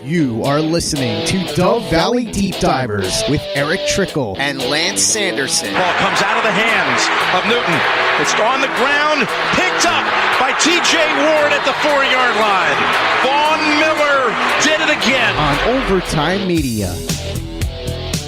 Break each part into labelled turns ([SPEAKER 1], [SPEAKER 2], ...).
[SPEAKER 1] You are listening to Dove Valley Deep Divers with Erick Trickel
[SPEAKER 2] and Lance Sanderson.
[SPEAKER 3] Ball comes out of the hands of Newton. It's on the ground, picked up by T.J. Ward at the 4-yard line. Vaughn Miller did it again.
[SPEAKER 1] On Overtime Media.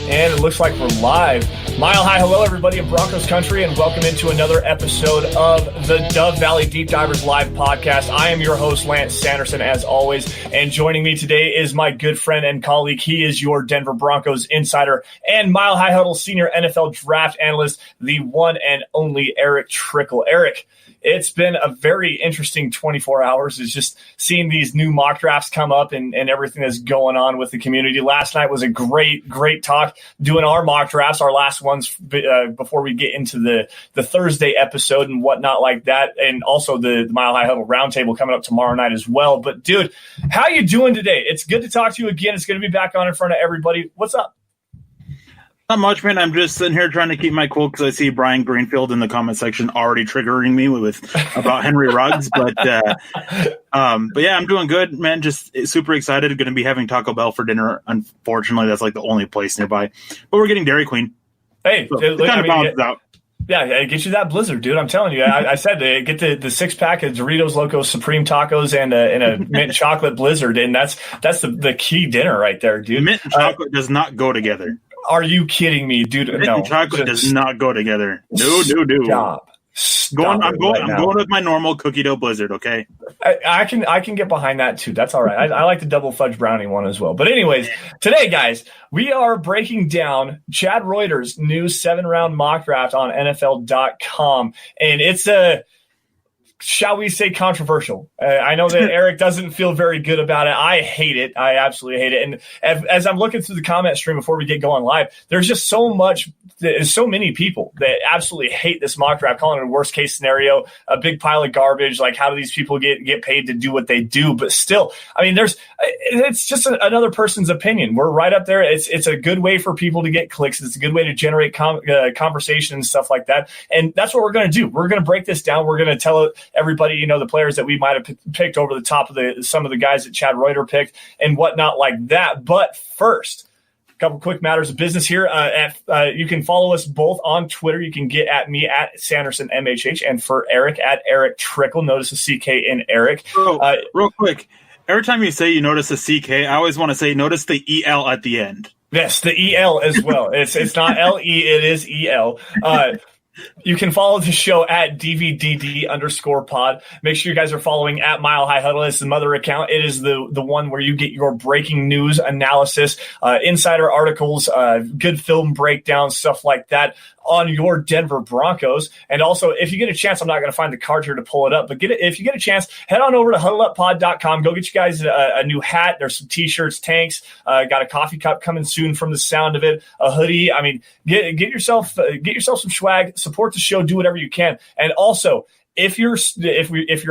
[SPEAKER 4] And it looks like we're live. Mile high hello, everybody in Broncos country, and welcome into another episode of the Dove Valley Deep Divers live podcast. I am your host, Lance Sanderson, as always, and joining me today is my good friend and colleague. He is your Denver Broncos insider and Mile High Huddle senior NFL draft analyst, the one and only Erick Trickel. Erick, it's been a very interesting 24 hours. It's just seeing these new mock drafts come up and everything that's going on with the community. Last night was a great talk doing our mock drafts, our last ones before we get into the Thursday episode and whatnot like that. And also the Mile High Huddle Roundtable coming up tomorrow night as well. But dude, how you doing today? It's good to talk to you again. It's good to be back on in front of everybody. What's up?
[SPEAKER 5] Not much, man. I'm just sitting here trying to keep my cool because I see Brian Greenfield in the comment section already triggering me with about Henry Ruggs. But yeah, I'm doing good, man. Just super excited. Going to be having Taco Bell for dinner. Unfortunately, that's like the only place nearby. But we're getting Dairy Queen.
[SPEAKER 4] Hey,
[SPEAKER 5] so it kind of balances out.
[SPEAKER 4] Yeah, get you that Blizzard, dude. I'm telling you. I said get the 6-pack of Doritos Locos Supreme Tacos and a mint chocolate Blizzard, and that's the key dinner right there, dude.
[SPEAKER 5] Mint and chocolate does not go together.
[SPEAKER 4] Are you kidding me, dude?
[SPEAKER 5] Mint
[SPEAKER 4] no,
[SPEAKER 5] and chocolate does not go together. No. I'm going with my normal cookie dough Blizzard. Okay,
[SPEAKER 4] I can get behind that too. That's all right. I like the double fudge brownie one as well. But anyways, today, guys, we are breaking down Chad Reuters' new 7-round mock draft on NFL.com, and it's shall we say, controversial. I know that Erick doesn't feel very good about it. I hate it. I absolutely hate it. And as I'm looking through the comment stream before we get going live, there's just so many people that absolutely hate this mock draft, calling it a worst case scenario, a big pile of garbage. Like, how do these people get paid to do what they do? But still, I mean, it's just another person's opinion. We're right up there. It's a good way for people to get clicks. It's a good way to generate conversation and stuff like that. And that's what we're going to do. We're going to break this down. We're going to tell everybody, the players that we might have picked over the top of some of the guys that Chad Reuters picked and whatnot like that. But first, a couple quick matters of business here. You can follow us both on Twitter. You can get at me at Sanderson MHH and for Erick at Erick Trickel. Notice the CK in Erick.
[SPEAKER 5] Real quick, every time you say you notice a CK, I always want to say notice the EL at the end.
[SPEAKER 4] Yes, the EL as well. It's not LE, it is EL. You can follow the show at DVDD_pod. Make sure you guys are following at Mile High Huddle. It's the mother account. It is the one where you get your breaking news analysis, insider articles, good film breakdowns, stuff like that on your Denver Broncos. And also, if you get a chance, I'm not going to find the card here to pull it up, but if you get a chance, head on over to huddleuppod.com. Go get you guys a new hat. There's some T-shirts, tanks, got a coffee cup coming soon from the sound of it, a hoodie. I mean, get yourself some swag, support the show, do whatever you can. And also, if you're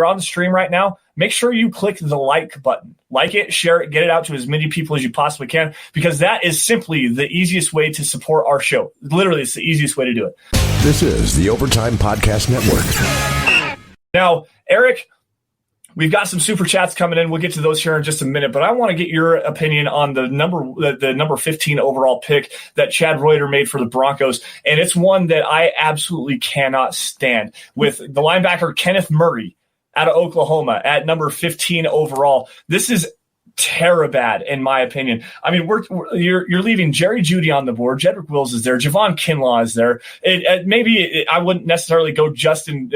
[SPEAKER 4] on the stream right now, make sure you click the like button. Like it, share it, get it out to as many people as you possibly can, because that is simply the easiest way to support our show. Literally, it's the easiest way to do it.
[SPEAKER 6] This is the Overtime Podcast Network.
[SPEAKER 4] Now, Erick, we've got some super chats coming in. We'll get to those here in just a minute, but I want to get your opinion on the number 15 overall pick that Chad Reuters made for the Broncos, and it's one that I absolutely cannot stand, with the linebacker Kenneth Murray out of Oklahoma at number 15 overall. This is terrible, in my opinion. I mean, you're leaving Jerry Jeudy on the board. Jedrick Wills is there. Javon Kinlaw is there. I wouldn't necessarily go Justin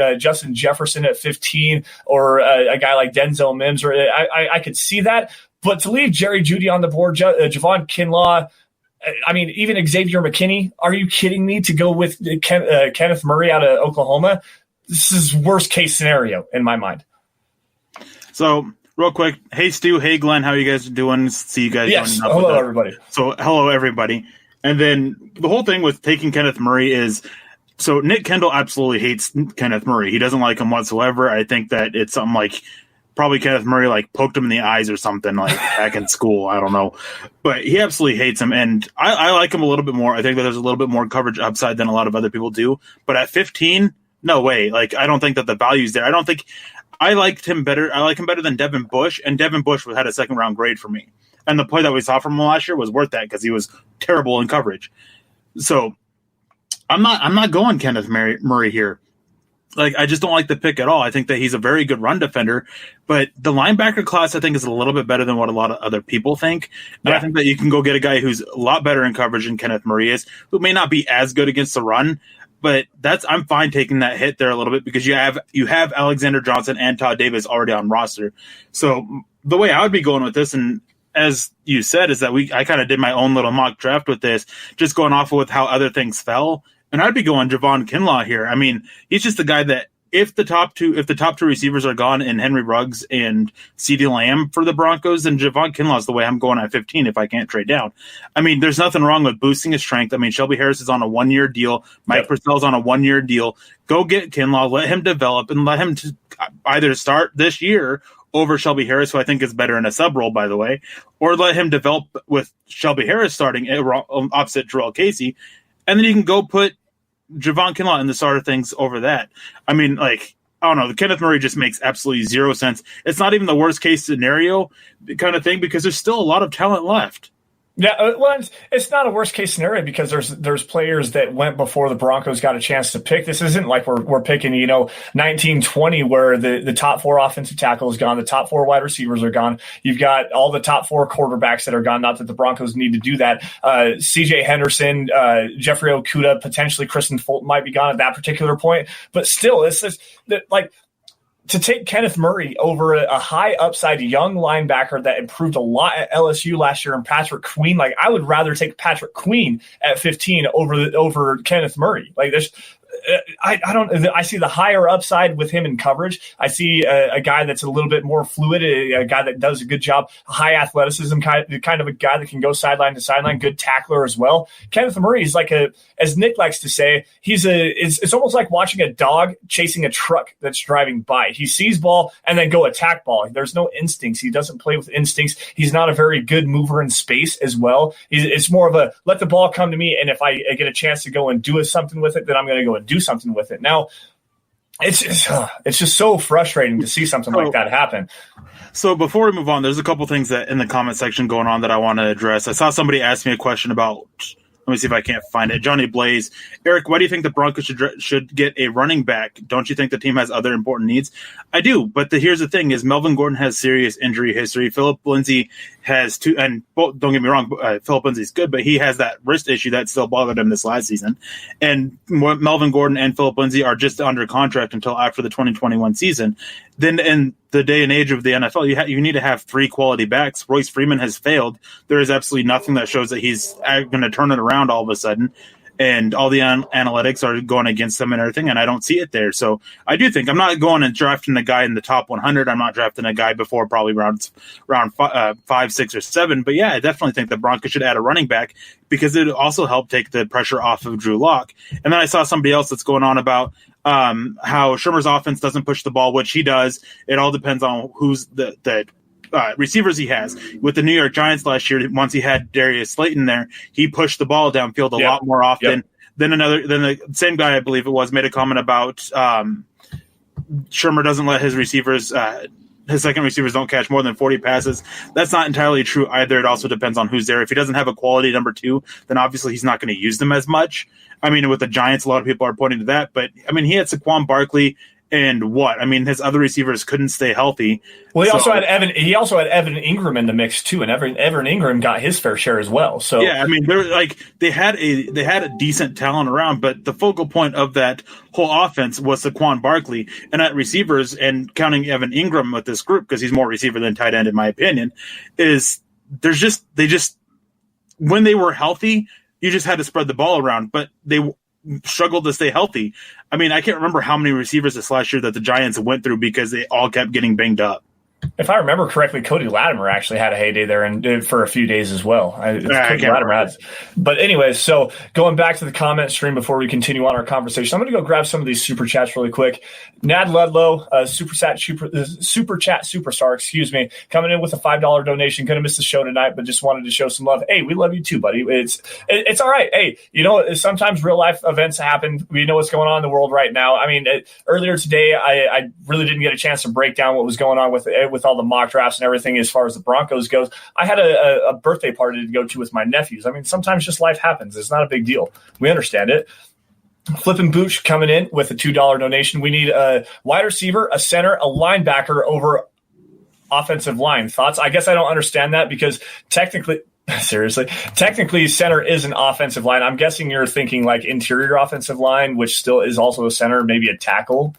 [SPEAKER 4] Jefferson at 15 or a guy like Denzel Mims. Or I could see that, but to leave Jerry Jeudy on the board, Javon Kinlaw, I mean, even Xavier McKinney. Are you kidding me? To go with Kenneth Murray out of Oklahoma? This is worst case scenario in my mind.
[SPEAKER 5] So, real quick, hey Stu, hey Glenn, how you guys doing? See you guys.
[SPEAKER 4] Yes, hello everybody.
[SPEAKER 5] So, hello everybody. And then the whole thing with taking Kenneth Murray is, so Nick Kendall absolutely hates Kenneth Murray. He doesn't like him whatsoever. I think that it's something like probably Kenneth Murray like poked him in the eyes or something like back in school. I don't know, but he absolutely hates him, and I like him a little bit more. I think that there's a little bit more coverage upside than a lot of other people do. But at 15. No way. Like, I don't think that the value's there. I liked him better. I like him better than Devin Bush, and Devin Bush had a second-round grade for me. And the play that we saw from him last year was worth that because he was terrible in coverage. So I'm not going Kenneth Murray here. Like, I just don't like the pick at all. I think that he's a very good run defender, but the linebacker class, I think, is a little bit better than what a lot of other people think. And I think that you can go get a guy who's a lot better in coverage than Kenneth Murray is, who may not be as good against the run, but I'm fine taking that hit there a little bit because you have Alexander Johnson and Todd Davis already on roster. So the way I would be going with this, and as you said, is that I kind of did my own little mock draft with this, just going off with how other things fell. And I'd be going Javon Kinlaw here. I mean, he's just the guy that if the top two receivers are gone in Henry Ruggs and CeeDee Lamb for the Broncos, then Javon Kinlaw is the way I'm going at 15 if I can't trade down. I mean, there's nothing wrong with boosting his strength. I mean, Shelby Harris is on a 1-year deal. Mike Purcell's on a 1-year deal. Go get Kinlaw, let him develop, and let him either start this year over Shelby Harris, who I think is better in a sub role, by the way, or let him develop with Shelby Harris starting opposite Terrell Casey, and then you can go put Javon Kinlaw in the start of things over that. I mean, like, I don't know. The Kenneth Murray just makes absolutely zero sense. It's not even the worst case scenario kind of thing because there's still a lot of talent left.
[SPEAKER 4] Yeah, well, it's not a worst case scenario because there's players that went before the Broncos got a chance to pick. This isn't like we're picking 1920 where the top 4 offensive tackles gone, the top 4 wide receivers are gone. You've got all the top 4 quarterbacks that are gone. Not that the Broncos need to do that. C.J. Henderson, Jeffrey Okudah, potentially Kristen Fulton might be gone at that particular point. But still, it's just like. To take Kenneth Murray over a high upside young linebacker that improved a lot at LSU last year and Patrick Queen, like I would rather take Patrick Queen at 15 over Kenneth Murray. Like there's, I see the higher upside with him in coverage. I see a guy that's a little bit more fluid, a guy that does a good job, high athleticism, kind of a guy that can go sideline to sideline, good tackler as well. Kenneth Murray is like as Nick likes to say, it's almost like watching a dog chasing a truck that's driving by. He sees ball and then go attack ball. There's no instincts. He doesn't play with instincts. He's not a very good mover in space as well. It's more of a let the ball come to me, and if I get a chance to go and do something with it, then I'm going to go and do something with it. Now, it's just so frustrating to see something like that happen.
[SPEAKER 5] So before we move on, there's a couple things that in the comment section going on that I want to address. I saw somebody ask me a question about, let me see if I can't find it. Johnny Blaze. Eric, why do you think the Broncos should get a running back? Don't you think the team has other important needs? I do, but here's the thing: is Melvin Gordon has serious injury history. Philip Lindsay has two, and don't get me wrong, Philip Lindsay's good, but he has that wrist issue that still bothered him this last season. And Melvin Gordon and Philip Lindsay are just under contract until after the 2021 season. Then in the day and age of the NFL, you need to have 3 quality backs. Royce Freeman has failed. There is absolutely nothing that shows that he's going to turn it around all of a sudden. And all the analytics are going against him and everything, and I don't see it there. So I do think I'm not going and drafting a guy in the top 100. I'm not drafting a guy before probably round 5, 6, or 7. But yeah, I definitely think the Broncos should add a running back because it would also help take the pressure off of Drew Lock. And then I saw somebody else that's going on about how Shermer's offense doesn't push the ball, which he does. It all depends on who's the receivers he has. With the New York Giants last year, once he had Darius Slayton there, he pushed the ball downfield a lot more often. Then the same guy, I believe it was, made a comment about Shermer doesn't let his receivers, his second receivers don't catch more than 40 passes. That's not entirely true either. It also depends on who's there. If he doesn't have a quality number 2, then obviously he's not going to use them as much. I mean, with the Giants, a lot of people are pointing to that, but I mean, he had Saquon Barkley. And what? I mean, his other receivers couldn't stay healthy.
[SPEAKER 4] Well, he also had Evan Ingram in the mix too, and Evan Ingram got his fair share as well. So
[SPEAKER 5] yeah, I mean, they had a decent talent around, but the focal point of that whole offense was Saquon Barkley, and at receivers, and counting Evan Ingram with this group because he's more receiver than tight end in my opinion, is when they were healthy, you just had to spread the ball around, but they struggled to stay healthy. I mean, I can't remember how many receivers this last year that the Giants went through because they all kept getting banged up.
[SPEAKER 4] If I remember correctly, Cody Latimer actually had a heyday there and did for a few days as well. But anyways, so going back to the comment stream before we continue on our conversation, I'm going to go grab some of these super chats really quick. Nad Ludlow, super chat superstar, coming in with a $5 donation. Going to miss the show tonight, but just wanted to show some love. Hey, we love you too, buddy. It's all right. Hey, sometimes real life events happen. We know what's going on in the world right now. I mean, earlier today, I really didn't get a chance to break down what was going on with with all the mock drafts and everything as far as the Broncos goes. I had a birthday party to go to with my nephews. I mean, sometimes just life happens. It's not a big deal. We understand it. Flippin' Booch coming in with a $2 donation. We need a wide receiver, a center, a linebacker over offensive line. Thoughts? I guess I don't understand that because technically center is an offensive line. I'm guessing you're thinking like interior offensive line, which still is also a center, maybe a tackle.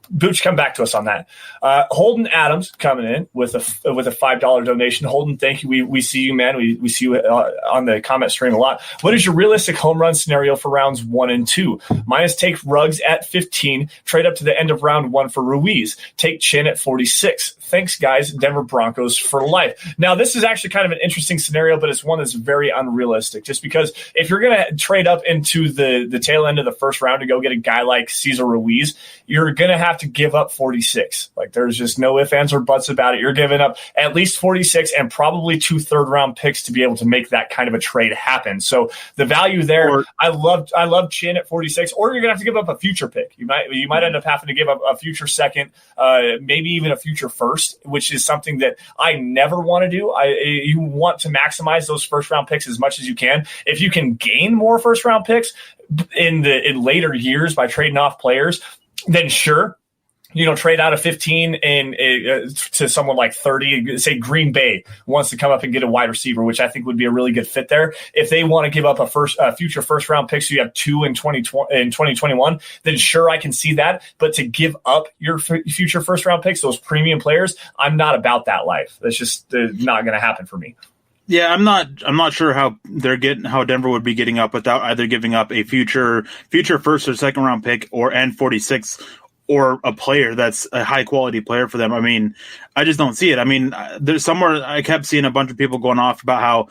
[SPEAKER 4] Booch, come back to us on that. Holden Adams coming in with a $5 donation. Holden, thank you. We see you, man. We see you on the comment stream a lot. What is your realistic home run scenario for rounds 1 and 2? Mine is take Ruggs at 15, trade up to the end of round 1 for Ruiz, take Chin at 46. Thanks, guys. Denver Broncos for life. Now, this is actually kind of an interesting scenario, but it's one that's very unrealistic. Just because if you're going to trade up into the tail end of the first round to go get a guy like Cesar Ruiz, you're going to have to give up 46. Like, there's just no ifs, ands, or buts about it. You're giving up at least 46 and probably 2 third-round picks to be able to make that kind of a trade happen. So the value there, I love Chin at 46, or you're going to have to give up a future pick. You might end up having to give up a future second, maybe even a future first, which is something that I never want to do. You want to maximize those first-round picks as much as you can. If you can gain more first-round picks in later years by trading off players, then sure, trade out of 15 and to someone like 30. Say Green Bay wants to come up and get a wide receiver, which I think would be a really good fit there. If they want to give up a future first round pick, so you have 2 in 2021, then sure, I can see that. But to give up your future first round picks, those premium players, I'm not about that life. That's just not going to happen for me.
[SPEAKER 5] Yeah, I'm not sure how Denver would be getting up without either giving up a future first or second round pick and 46. Or a player that's a high quality player for them. I mean, I just don't see it. I mean, there's somewhere I kept seeing a bunch of people going off about how,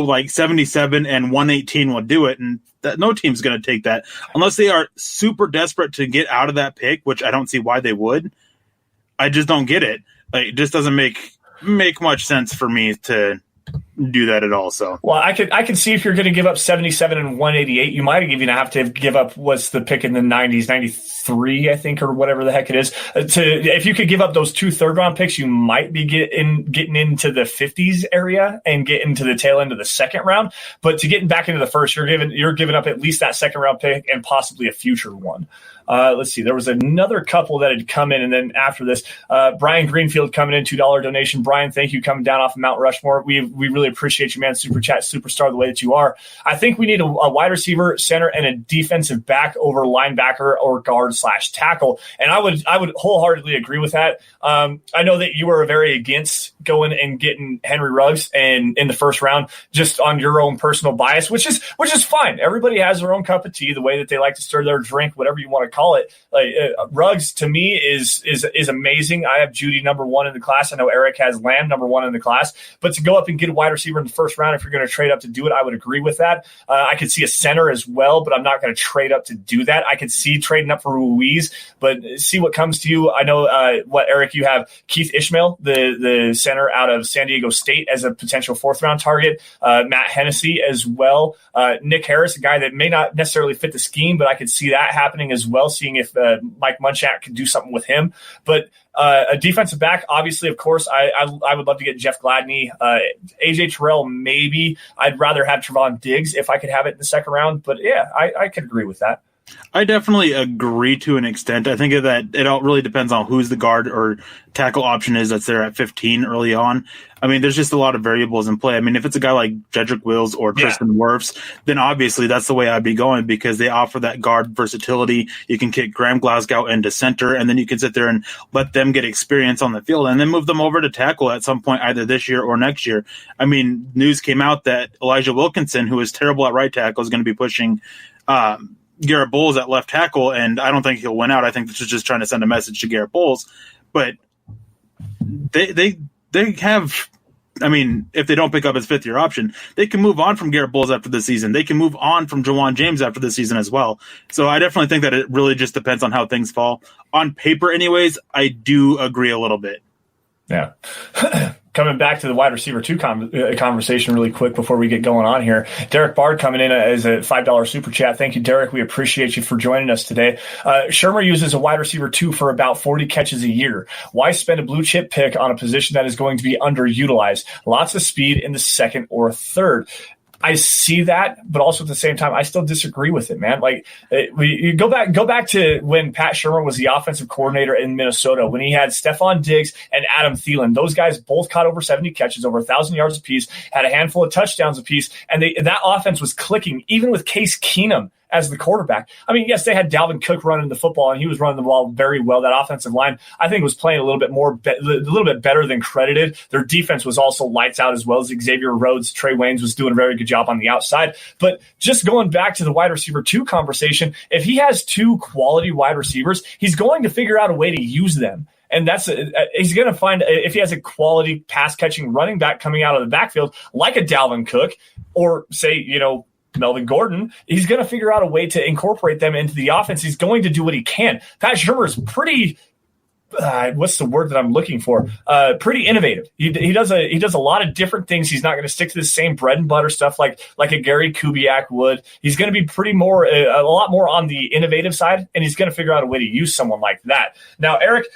[SPEAKER 5] like 77 and 118 will do it. And that no team's going to take that unless they are super desperate to get out of that pick, which I don't see why they would. I just don't get it. Like, it just doesn't make much sense for me to do that at all. So,
[SPEAKER 4] well, I could see if you're going to give up 77 and 188, you might even have to give up what's the pick in the 90s, 93, I think, or whatever the heck it is. If you could give up those 2 third-round picks, you might be getting into the 50s area and get into the tail end of the second round. But to getting back into the first, you're giving up at least that second-round pick and possibly a future one. Let's see. There was another couple that had come in, and then after this, Brian Greenfield coming in, $2 donation. Brian, thank you, coming down off of Mount Rushmore. We really appreciate you, man. Super chat superstar the way that you are. I think we need a wide receiver, center, and a defensive back over linebacker or guard/tackle. And I would wholeheartedly agree with that. I know that you were very against going and getting Henry Ruggs in the first round just on your own personal bias, which is fine. Everybody has their own cup of tea, the way that they like to stir their drink, whatever you want to call it. Like Ruggs to me is amazing. I have Judy number 1 in the class. I know Erick has Lamb number 1 in the class. But to go up and get a wide receiver in the first round, if you're going to trade up to do it, I would agree with that. I could see a center as well, but I'm not going to trade up to do that. I could see trading up for Ruiz, but see what comes to you. I know Erick, you have Keith Ishmael, the center out of San Diego State, as a potential 4th round target. Matt Hennessy as well. Nick Harris, a guy that may not necessarily fit the scheme, but I could see that happening as well, seeing if Mike Munchak could do something with him. But a defensive back, obviously, of course, I would love to get Jeff Gladney. AJ Terrell, maybe. I'd rather have Trevon Diggs if I could have it in the second round. But, yeah, I could agree with that.
[SPEAKER 5] I definitely agree to an extent. I think that it all really depends on who's the guard or tackle option is that's there at 15 early on. I mean, there's just a lot of variables in play. I mean, if it's a guy like Jedrick Wills or Tristan Wirfs, then obviously that's the way I'd be going because they offer that guard versatility. You can kick Graham Glasgow into center, and then you can sit there and let them get experience on the field and then move them over to tackle at some point either this year or next year. I mean, news came out that Elijah Wilkinson, who is terrible at right tackle, is going to be pushing Garrett Bowles at left tackle, and I don't think he'll win out. I think this is just trying to send a message to Garrett Bowles. But they have, I mean, if they don't pick up his 5th-year option, they can move on from Garrett Bowles after the season. They can move on from Jawan James after the season as well. So I definitely think that it really just depends on how things fall. On paper anyways, I do agree a little bit.
[SPEAKER 4] Yeah. Coming back to the wide receiver 2 conversation really quick before we get going on here. Derek Bard coming in as a $5 super chat. Thank you, Derek. We appreciate you for joining us today. Shermer uses a wide receiver 2 for about 40 catches a year. Why spend a blue chip pick on a position that is going to be underutilized? Lots of speed in the second or third. I see that, but also at the same time, I still disagree with it, man. Like, you go back to when Pat Shermer was the offensive coordinator in Minnesota, when he had Stephon Diggs and Adam Thielen. Those guys both caught over 70 catches, over 1,000 yards apiece, had a handful of touchdowns apiece, and that offense was clicking, even with Case Keenum as the quarterback. I mean, yes, they had Dalvin Cook running the football, and he was running the ball very well. That offensive line, I think, was playing a little bit better than credited. Their defense was also lights out, as well as Xavier Rhodes. Trey Waynes was doing a very good job on the outside. But just going back to the wide receiver 2 conversation, if he has 2 quality wide receivers, he's going to figure out a way to use them. And he's going to find, if he has a quality pass catching running back coming out of the backfield, like a Dalvin Cook, or say, Melvin Gordon, he's going to figure out a way to incorporate them into the offense. He's going to do what he can. Pat Shermer is pretty, what's the word that I'm looking for? Pretty innovative. He does a lot of different things. He's not going to stick to the same bread and butter stuff like a Gary Kubiak would. He's going to be a lot more on the innovative side, and he's going to figure out a way to use someone like that. Now, Eric,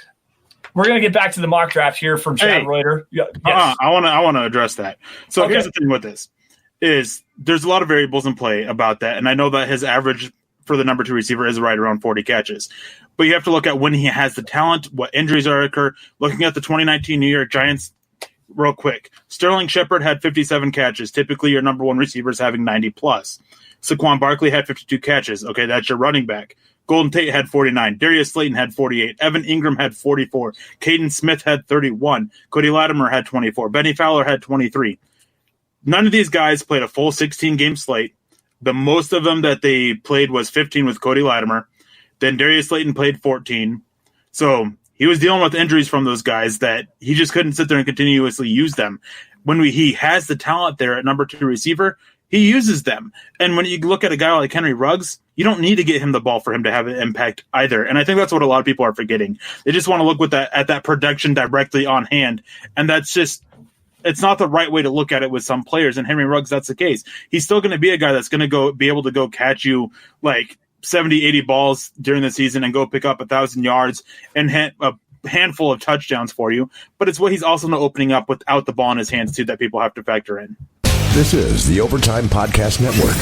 [SPEAKER 4] we're going to get back to the mock draft here from Chad Reuters. Yes.
[SPEAKER 5] I want to address that. So Here's the thing with this. Is there's a lot of variables in play about that, and I know that his average for the number 2 receiver is right around 40 catches. But you have to look at when he has the talent, what injuries are occur. Looking at the 2019 New York Giants real quick. Sterling Shepard had 57 catches. Typically, your number 1 receiver is having 90+. Saquon Barkley had 52 catches. Okay, that's your running back. Golden Tate had 49. Darius Slayton had 48. Evan Ingram had 44. Caden Smith had 31. Cody Latimer had 24. Benny Fowler had 23. None of these guys played a full 16-game slate. The most of them that they played was 15 with Cody Latimer. Then Darius Slayton played 14. So he was dealing with injuries from those guys that he just couldn't sit there and continuously use them. When he has the talent there at number 2 receiver, he uses them. And when you look at a guy like Henry Ruggs, you don't need to get him the ball for him to have an impact either. And I think that's what a lot of people are forgetting. They just want to look at that production directly on hand. And that's just... it's not the right way to look at it with some players. And Henry Ruggs, that's the case. He's still going to be a guy that's going to be able to go catch you like 70, 80 balls during the season and go pick up 1,000 yards and a handful of touchdowns for you. But it's what he's also not opening up without the ball in his hands too that people have to factor in.
[SPEAKER 6] This is the Overtime Podcast Network.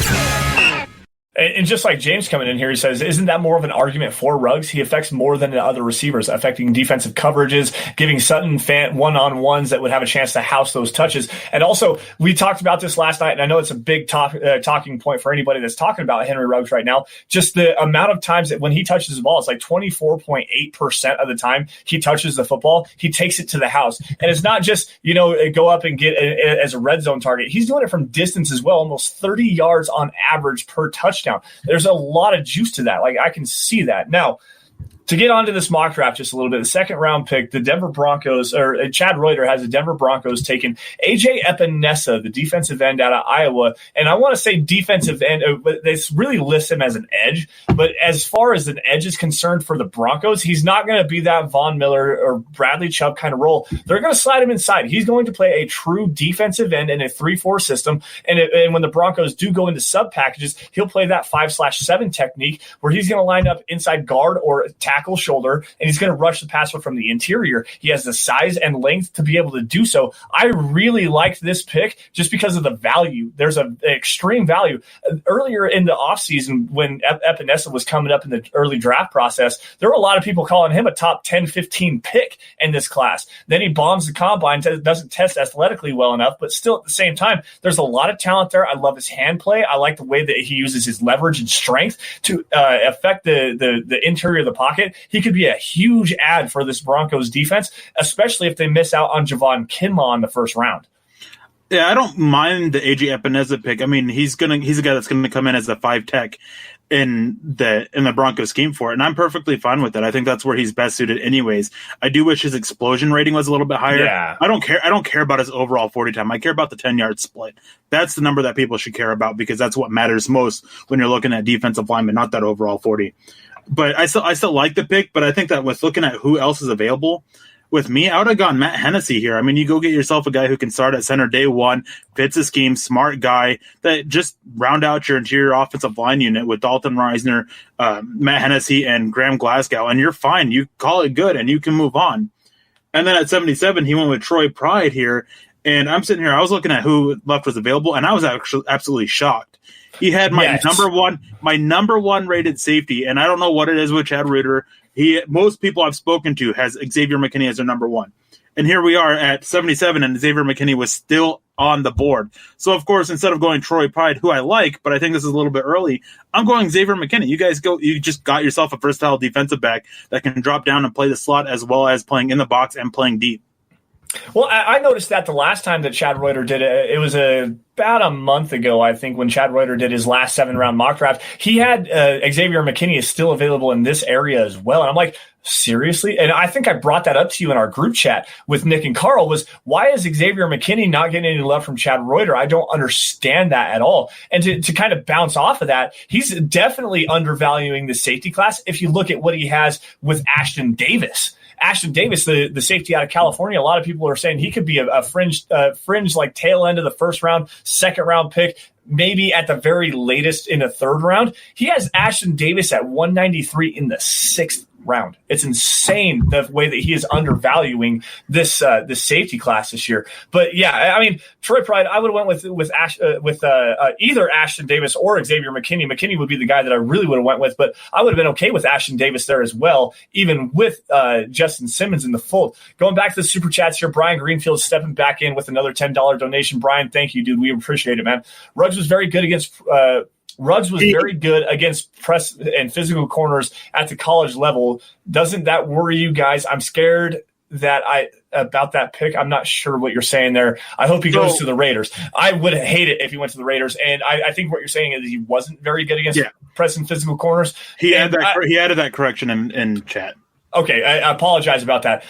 [SPEAKER 4] And just like James coming in here, he says, isn't that more of an argument for Ruggs? He affects more than the other receivers, affecting defensive coverages, giving Sutton one-on-ones that would have a chance to house those touches. And also, we talked about this last night, and I know it's a big talking point for anybody that's talking about Henry Ruggs right now. Just the amount of times that when he touches the ball, it's like 24.8% of the time he touches the football, he takes it to the house. And it's not just, go up and get as a red zone target. He's doing it from distance as well, almost 30 yards on average per touchdown. There's a lot of juice to that. Like, I can see that. Now, to get onto this mock draft just a little bit, the second round pick, the Denver Broncos, or Chad Reuters has the Denver Broncos taking A.J. Epinesa, the defensive end out of Iowa. And I want to say defensive end, but they really list him as an edge. But as far as an edge is concerned for the Broncos, he's not going to be that Von Miller or Bradley Chubb kind of role. They're going to slide him inside. He's going to play a true defensive end in a 3-4 system. And when the Broncos do go into sub packages, he'll play that 5/7 technique where he's going to line up inside guard or tackle shoulder, and he's going to rush the passer from the interior. He has the size and length to be able to do so. I really liked this pick just because of the value. There's an extreme value. Earlier in the offseason, when Epinesa was coming up in the early draft process, there were a lot of people calling him a top 10, 15 pick in this class. Then he bombs the combine, doesn't test athletically well enough, but still at the same time, there's a lot of talent there. I love his hand play. I like the way that he uses his leverage and strength to affect the interior of the pocket. He could be a huge add for this Broncos defense, especially if they miss out on Javon Kinlaw in the first round.
[SPEAKER 5] Yeah, I don't mind the A.J. Epinesa pick. I mean, he's a guy that's going to come in as a 5 tech in the Broncos scheme for it, and I'm perfectly fine with that. I think that's where he's best suited anyways. I do wish his explosion rating was a little bit higher.
[SPEAKER 4] Yeah.
[SPEAKER 5] I don't care about his overall 40 time. I care about the 10-yard split. That's the number that people should care about because that's what matters most when you're looking at defensive linemen, not that overall 40. But I still like the pick, but I think that with looking at who else is available, with me, I would have gone Matt Hennessy here. I mean, you go get yourself a guy who can start at center day one, fits the scheme, smart guy that just round out your interior offensive line unit with Dalton Reisner, Matt Hennessy, and Graham Glasgow, and you're fine. You call it good, and you can move on. And then at 77, he went with Troy Pride here, and I'm sitting here. I was looking at who left was available, and I was actually absolutely shocked. He had my number one rated safety, and I don't know what it is with Chad Reuters. Most people I've spoken to has Xavier McKinney as their number one. And here we are at 77, and Xavier McKinney was still on the board. So, of course, instead of going Troy Pride, who I like, but I think this is a little bit early, I'm going Xavier McKinney. You guys go. You just got yourself a versatile defensive back that can drop down and play the slot as well as playing in the box and playing deep.
[SPEAKER 4] Well, I noticed that the last time that Chad Reuters did it was about a month ago, I think, when Chad Reuters did his last 7-round mock draft. He had Xavier McKinney is still available in this area as well. And I'm like, seriously? And I think I brought that up to you in our group chat with Nick and Carl was, why is Xavier McKinney not getting any love from Chad Reuters? I don't understand that at all. And to kind of bounce off of that, he's definitely undervaluing the safety class if you look at what he has with Ashton Davis. Ashton Davis, the safety out of California, a lot of people are saying he could be a fringe like tail end of the first round, second round pick, maybe at the very latest in the third round. He has Ashton Davis at 193 in the sixth round. It's insane the way that he is undervaluing this safety class this year. But yeah, I mean, Troy Pride, I would have went with either Ashton Davis or Xavier McKinney. McKinney would be the guy that I really would have went with, but I would have been okay with Ashton Davis there as well, even with Justin Simmons in the fold. Going back to the super chats here, Brian Greenfield stepping back in with another $10 donation. Brian, thank you, dude. We appreciate it, man. Ruggs was very good against press and physical corners at the college level. Doesn't that worry you guys? I'm scared about that pick. I'm not sure what you're saying there. I hope he goes to the Raiders. I would hate it if he went to the Raiders. And I think what you're saying is he wasn't very good against press and physical corners.
[SPEAKER 5] He added that correction in chat.
[SPEAKER 4] Okay, I apologize about that.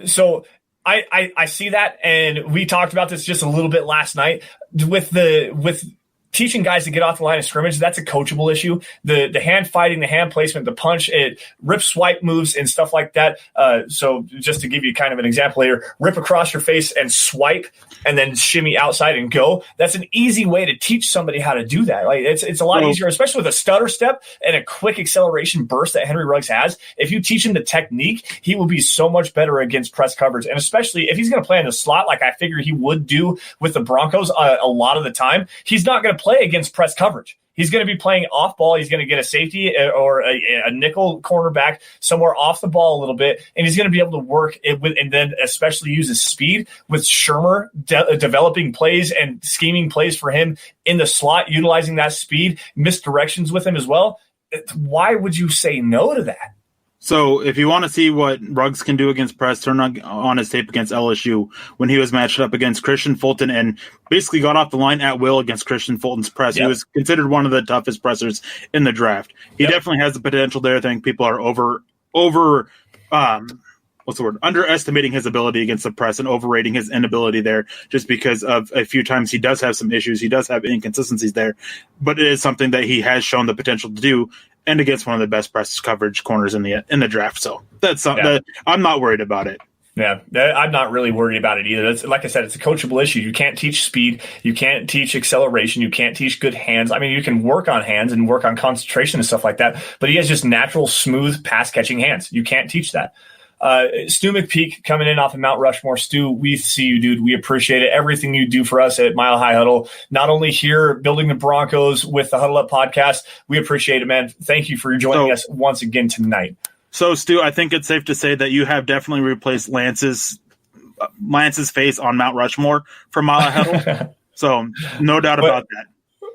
[SPEAKER 4] So I see that, and we talked about this just a little bit last night with teaching guys to get off the line of scrimmage. That's a coachable issue. The hand fighting, the hand placement, the punch, it rip swipe moves and stuff like that. So just to give you kind of an example here, rip across your face and swipe and then shimmy outside and go. That's an easy way to teach somebody how to do that. Like it's a lot easier, especially with a stutter step and a quick acceleration burst that Henry Ruggs has. If you teach him the technique, he will be so much better against press coverage. And especially if he's going to play in the slot, like I figure he would do with the Broncos a lot of the time, he's not going to play against press coverage. He's going to be playing off ball. He's going to get a safety or a nickel cornerback somewhere off the ball a little bit, and he's going to be able to work it with, and then especially use his speed with Shermer developing plays and scheming plays for him in the slot, utilizing that speed, misdirections with him as well. Why would you say no to that?
[SPEAKER 5] So if you want to see what Ruggs can do against press, turn on his tape against LSU when he was matched up against Christian Fulton and basically got off the line at will against Christian Fulton's press. Yep. He was considered one of the toughest pressers in the draft. He definitely has the potential there. I think people are underestimating his ability against the press and overrating his inability there just because of a few times he does have some issues. He does have inconsistencies there, but it is something that he has shown the potential to do and against one of the best press coverage corners in the draft. So that's something that I'm not worried about it.
[SPEAKER 4] Yeah, I'm not really worried about it either. That's, like I said, it's a coachable issue. You can't teach speed. You can't teach acceleration. You can't teach good hands. I mean, you can work on hands and work on concentration and stuff like that, but he has just natural, smooth, pass-catching hands. You can't teach that. Stu McPeak coming in off of Mount Rushmore. Stu, we see you, dude. We appreciate it. Everything you do for us at Mile High Huddle, not only here building the Broncos with the Huddle Up podcast, we appreciate it, man. Thank you for joining us once again tonight. So,
[SPEAKER 5] Stu, I think it's safe to say that you have definitely replaced Lance's face on Mount Rushmore for Mile High Huddle. So, no doubt about that.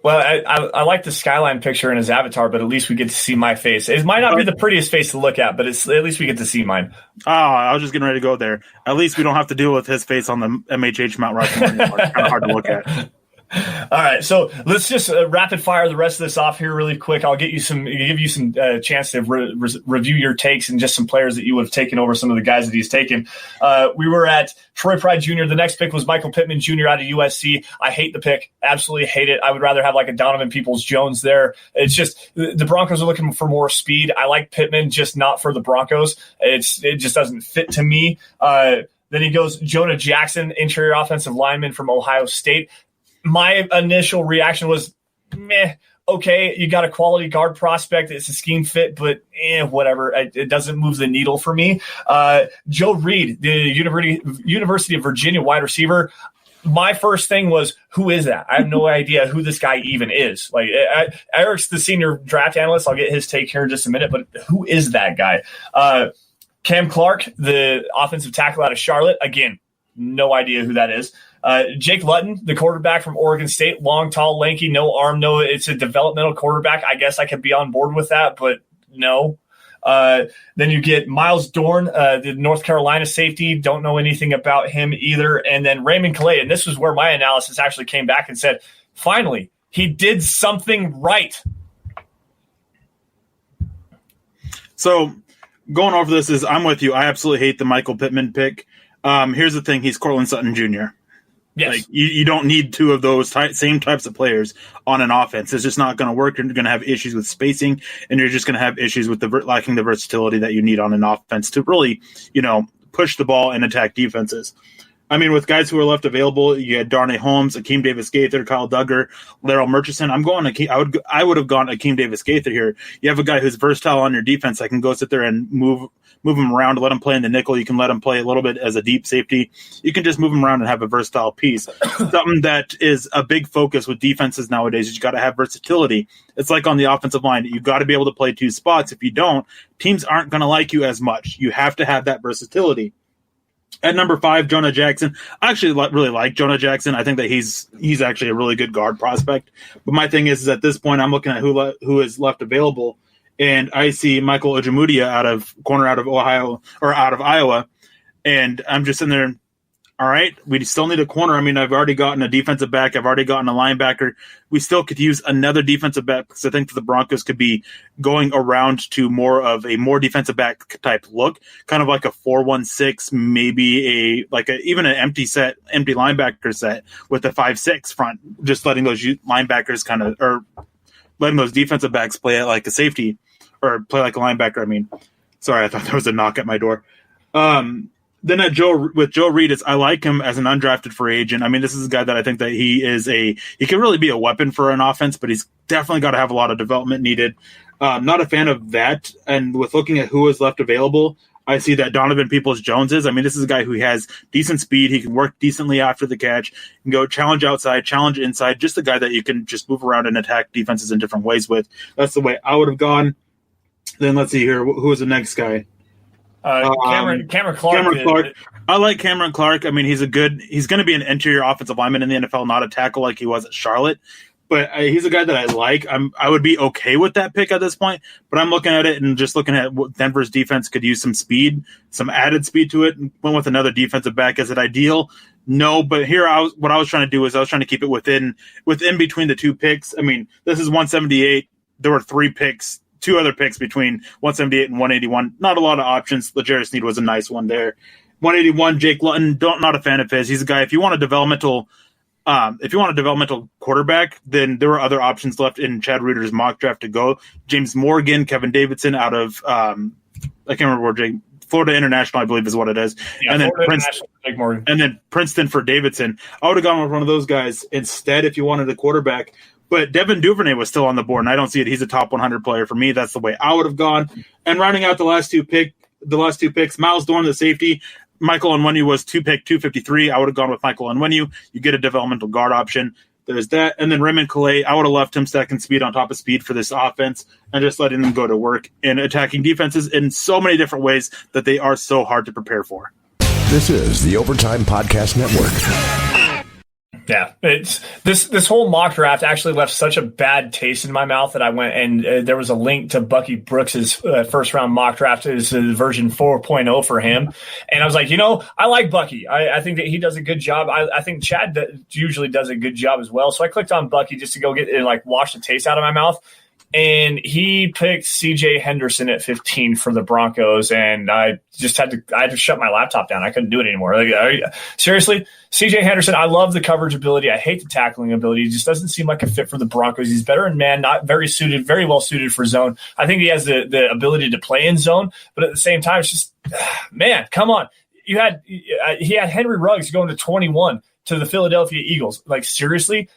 [SPEAKER 4] Well, I like the skyline picture in his avatar, but at least we get to see my face. It might not be the prettiest face to look at, but at least we get to see mine.
[SPEAKER 5] Oh, I was just getting ready to go there. At least we don't have to deal with his face on the MHH Mount Rushmore anymore. It's kind of hard to look at.
[SPEAKER 4] All right, so let's just rapid fire the rest of this off here really quick. I'll give you some chance to review your takes and just some players that you would have taken over some of the guys that he's taken. We were at Troy Pride Jr. The next pick was Michael Pittman Jr. out of USC. I hate the pick, absolutely hate it. I would rather have like a Donovan Peoples-Jones there. It's just the Broncos are looking for more speed. I like Pittman, just not for the Broncos. It just doesn't fit to me. Then he goes Jonah Jackson, interior offensive lineman from Ohio State. My initial reaction was, meh, okay, you got a quality guard prospect. It's a scheme fit, but whatever. It doesn't move the needle for me. Joe Reed, the University of Virginia wide receiver. My first thing was, who is that? I have no idea who this guy even is. Like, Erick's the senior draft analyst. I'll get his take here in just a minute, but who is that guy? Cam Clark, the offensive tackle out of Charlotte. Again, no idea who that is. Jake Luton, the quarterback from Oregon State, long, tall, lanky, no arm, no. It's a developmental quarterback. I guess I could be on board with that, but no. Then you get Miles Dorn, the North Carolina safety. Don't know anything about him either. And then Raymond Calais, and this was where my analysis actually came back and said, finally, he did something right.
[SPEAKER 5] So going over this is, I'm with you. I absolutely hate the Michael Pittman pick. Here's the thing. He's Cortland Sutton Jr.
[SPEAKER 4] Yes.
[SPEAKER 5] Like, you don't need two of those same types of players on an offense. It's just not going to work. You're going to have issues with spacing, and you're just going to have issues with lacking the versatility that you need on an offense to really, push the ball and attack defenses. I mean, with guys who are left available, you had Darnay Holmes, Akeem Davis-Gaither, Kyle Duggar, Laryl Murchison. I would have gone Akeem Davis-Gaither here. You have a guy who's versatile on your defense that can go sit there and move him around, let him play in the nickel. You can let him play a little bit as a deep safety. You can just move him around and have a versatile piece. Something that is a big focus with defenses nowadays is you got to have versatility. It's like on the offensive line. You got to be able to play two spots. If you don't, teams aren't going to like you as much. You have to have that versatility. At number 5, Jonah Jackson. I actually really like Jonah Jackson. I think that he's actually a really good guard prospect. But my thing is at this point, I'm looking at who is left available, and I see Michael Ojemudia out of Ohio or out of Iowa, and I'm just in there. All right, we still need a corner. I mean, I've already gotten a defensive back. I've already gotten a linebacker. We still could use another defensive back because I think that the Broncos could be going around to more of a more defensive back type look, kind of like a 4-1-6, maybe even an empty linebacker set with a 5-6 front, just letting those linebackers or letting those defensive backs play it like a safety or play like a linebacker. I mean, sorry, I thought there was a knock at my door. Then with Joe Reed, I like him as an undrafted free agent. I mean, this is a guy that I think that he can really be a weapon for an offense, but he's definitely got to have a lot of development needed. Not a fan of that. And with looking at who is left available, I see that Donovan Peoples-Jones is. I mean, this is a guy who has decent speed. He can work decently after the catch, can go challenge outside, challenge inside, just a guy that you can just move around and attack defenses in different ways with. That's the way I would have gone. Then let's see here. Who is the next guy?
[SPEAKER 4] Cameron Clark.
[SPEAKER 5] Cameron Clark. I like Cameron Clark. I mean, he's going to be an interior offensive lineman in the NFL, not a tackle like he was at Charlotte. But he's a guy that I like. I would be okay with that pick at this point. But I'm looking at it and just looking at what Denver's defense could use some speed, some added speed to it. And went with another defensive back. Is it ideal? No. But here, what I was trying to do is I was trying to keep it within between the two picks. I mean, this is 178. There were 3 picks. 2 other picks between 178 and 181. Not a lot of options. L'Jarius Sneed was a nice one there. 181, Jake Luton. Not a fan of his. He's a guy. If you want a developmental quarterback, then there were other options left in Chad Reuters' mock draft to go. James Morgan, Kevin Davidson out of I can't remember where Florida International, I believe, is what it is.
[SPEAKER 4] Yeah,
[SPEAKER 5] and then Princeton for Davidson. I would have gone with one of those guys instead if you wanted a quarterback. But Devin Duvernay was still on the board, and I don't see it. He's a top 100 player for me. That's the way I would have gone. And rounding out the last two picks, Miles Dorn, the safety. Michael Onwenu was 253. I would have gone with Michael Onwenu. You get a developmental guard option. There's that. And then Raymond Calais, I would have left him second speed on top of speed for this offense and just letting them go to work in attacking defenses in so many different ways that they are so hard to prepare for.
[SPEAKER 6] This is the Overtime Podcast Network.
[SPEAKER 4] Yeah, it's this whole mock draft actually left such a bad taste in my mouth that I went and there was a link to Bucky Brooks's first round mock draft is version 4.0 for him, and I was like, I like Bucky. I think that he does a good job. I think Chad usually does a good job as well. So I clicked on Bucky just to go get and wash the taste out of my mouth. And he picked CJ Henderson at 15 for the Broncos, and I had to shut my laptop down. I couldn't do it anymore. Seriously, CJ Henderson, I love the coverage ability. I hate the tackling ability. He just doesn't seem like a fit for the Broncos. He's better in man, not very well suited for zone. I think he has the ability to play in zone, but at the same time, it's just, man, come on. He had Henry Ruggs going to 21 to the Philadelphia Eagles. Seriously?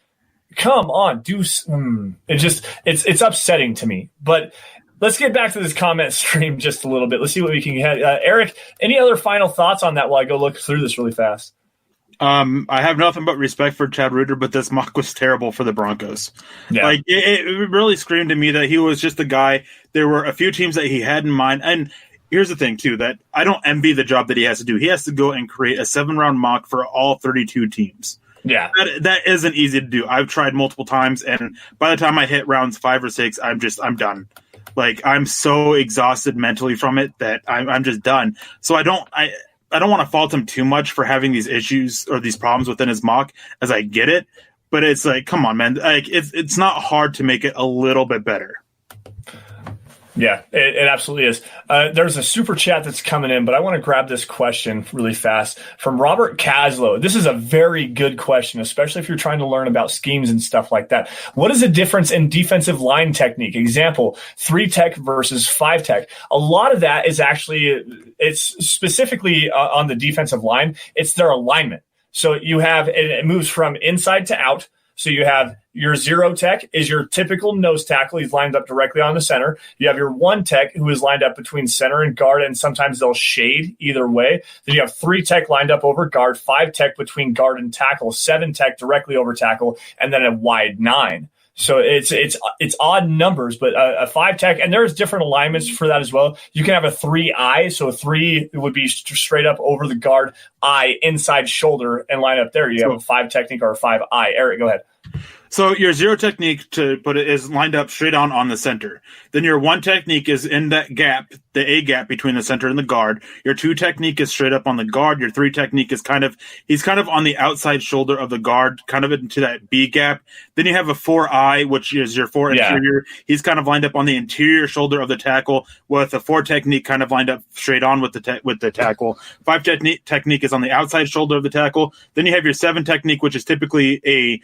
[SPEAKER 4] Come on, it's upsetting to me. But let's get back to this comment stream just a little bit. Let's see what we can get. Eric, any other final thoughts on that while I go look through this really fast?
[SPEAKER 5] I have nothing but respect for Chad Reuters, but this mock was terrible for the Broncos. Yeah. It really screamed to me that he was just a guy. There were a few teams that he had in mind. And here's the thing, too, that I don't envy the job that he has to do. He has to go and create a 7-round mock for all 32 teams.
[SPEAKER 4] Yeah,
[SPEAKER 5] that isn't easy to do. I've tried multiple times, and by the time I hit rounds 5 or 6, I'm done. I'm so exhausted mentally from it that I'm just done. So I don't want to fault him too much for having these issues or these problems within his mock, as I get it. But it's come on, man. It's not hard to make it a little bit better.
[SPEAKER 4] Yeah, it absolutely is. There's a super chat that's coming in, but I want to grab this question really fast from Robert Caslow. This is a very good question, especially if you're trying to learn about schemes and stuff like that. What is the difference in defensive line technique? Example, 3-tech versus 5-tech. A lot of that is actually, it's specifically on the defensive line. It's their alignment. So it moves from inside to out. So you have your 0-tech is your typical nose tackle. He's lined up directly on the center. You have your 1-tech who is lined up between center and guard, and sometimes they'll shade either way. Then you have 3-tech lined up over guard, 5-tech between guard and tackle, 7-tech directly over tackle, and then a wide 9. So it's odd numbers, but a 5-tech, and there's different alignments for that as well. You can have a 3-eye, so a 3 would be straight up over the guard, eye, inside shoulder, and line up there. You have a 5 technique or a 5-eye. Eric, go ahead.
[SPEAKER 5] So your 0 technique, to put it, is lined up straight on the center. Then your 1 technique is in that gap, the A gap between the center and the guard. Your 2 technique is straight up on the guard. Your 3 technique is he's kind of on the outside shoulder of the guard, kind of into that B gap. Then you have a 4-eye, which is your 4 interior. He's kind of lined up on the interior shoulder of the tackle, with a 4 technique kind of lined up straight on with the tackle. 5 technique is on the outside shoulder of the tackle. Then you have your 7 technique, which is typically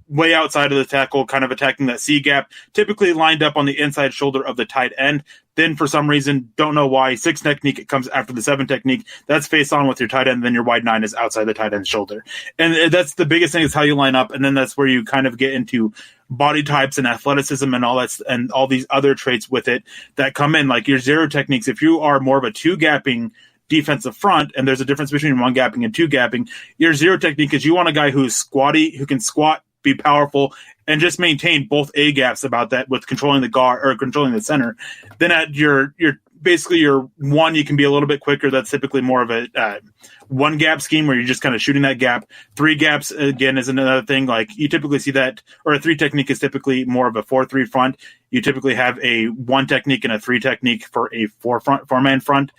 [SPEAKER 5] way outside of the tackle, kind of attacking that C gap, typically lined up on the inside shoulder of the tight end. Then for some reason, don't know why, 6 technique, it comes after the 7 technique. That's face on with your tight end. Then your wide 9 is outside the tight end's shoulder. And that's the biggest thing, is how you line up. And then that's where you kind of get into body types and athleticism and all that, and all these other traits with it that come in, like your 0 techniques. If you are more of a 2-gapping defensive front, and there's a difference between 1-gapping and 2-gapping, your 0 technique is you want a guy who's squatty, who can squat, be powerful, and just maintain both A gaps about that with controlling the guard or controlling the center. Then at your basically your 1, you can be a little bit quicker. That's typically more of a 1-gap scheme where you're just kind of shooting that gap. 3 gaps, again, is another thing. You typically see that, or a 3 technique is typically more of a 4-3 front. You typically have a 1 technique and a 3 technique for a 4-man front.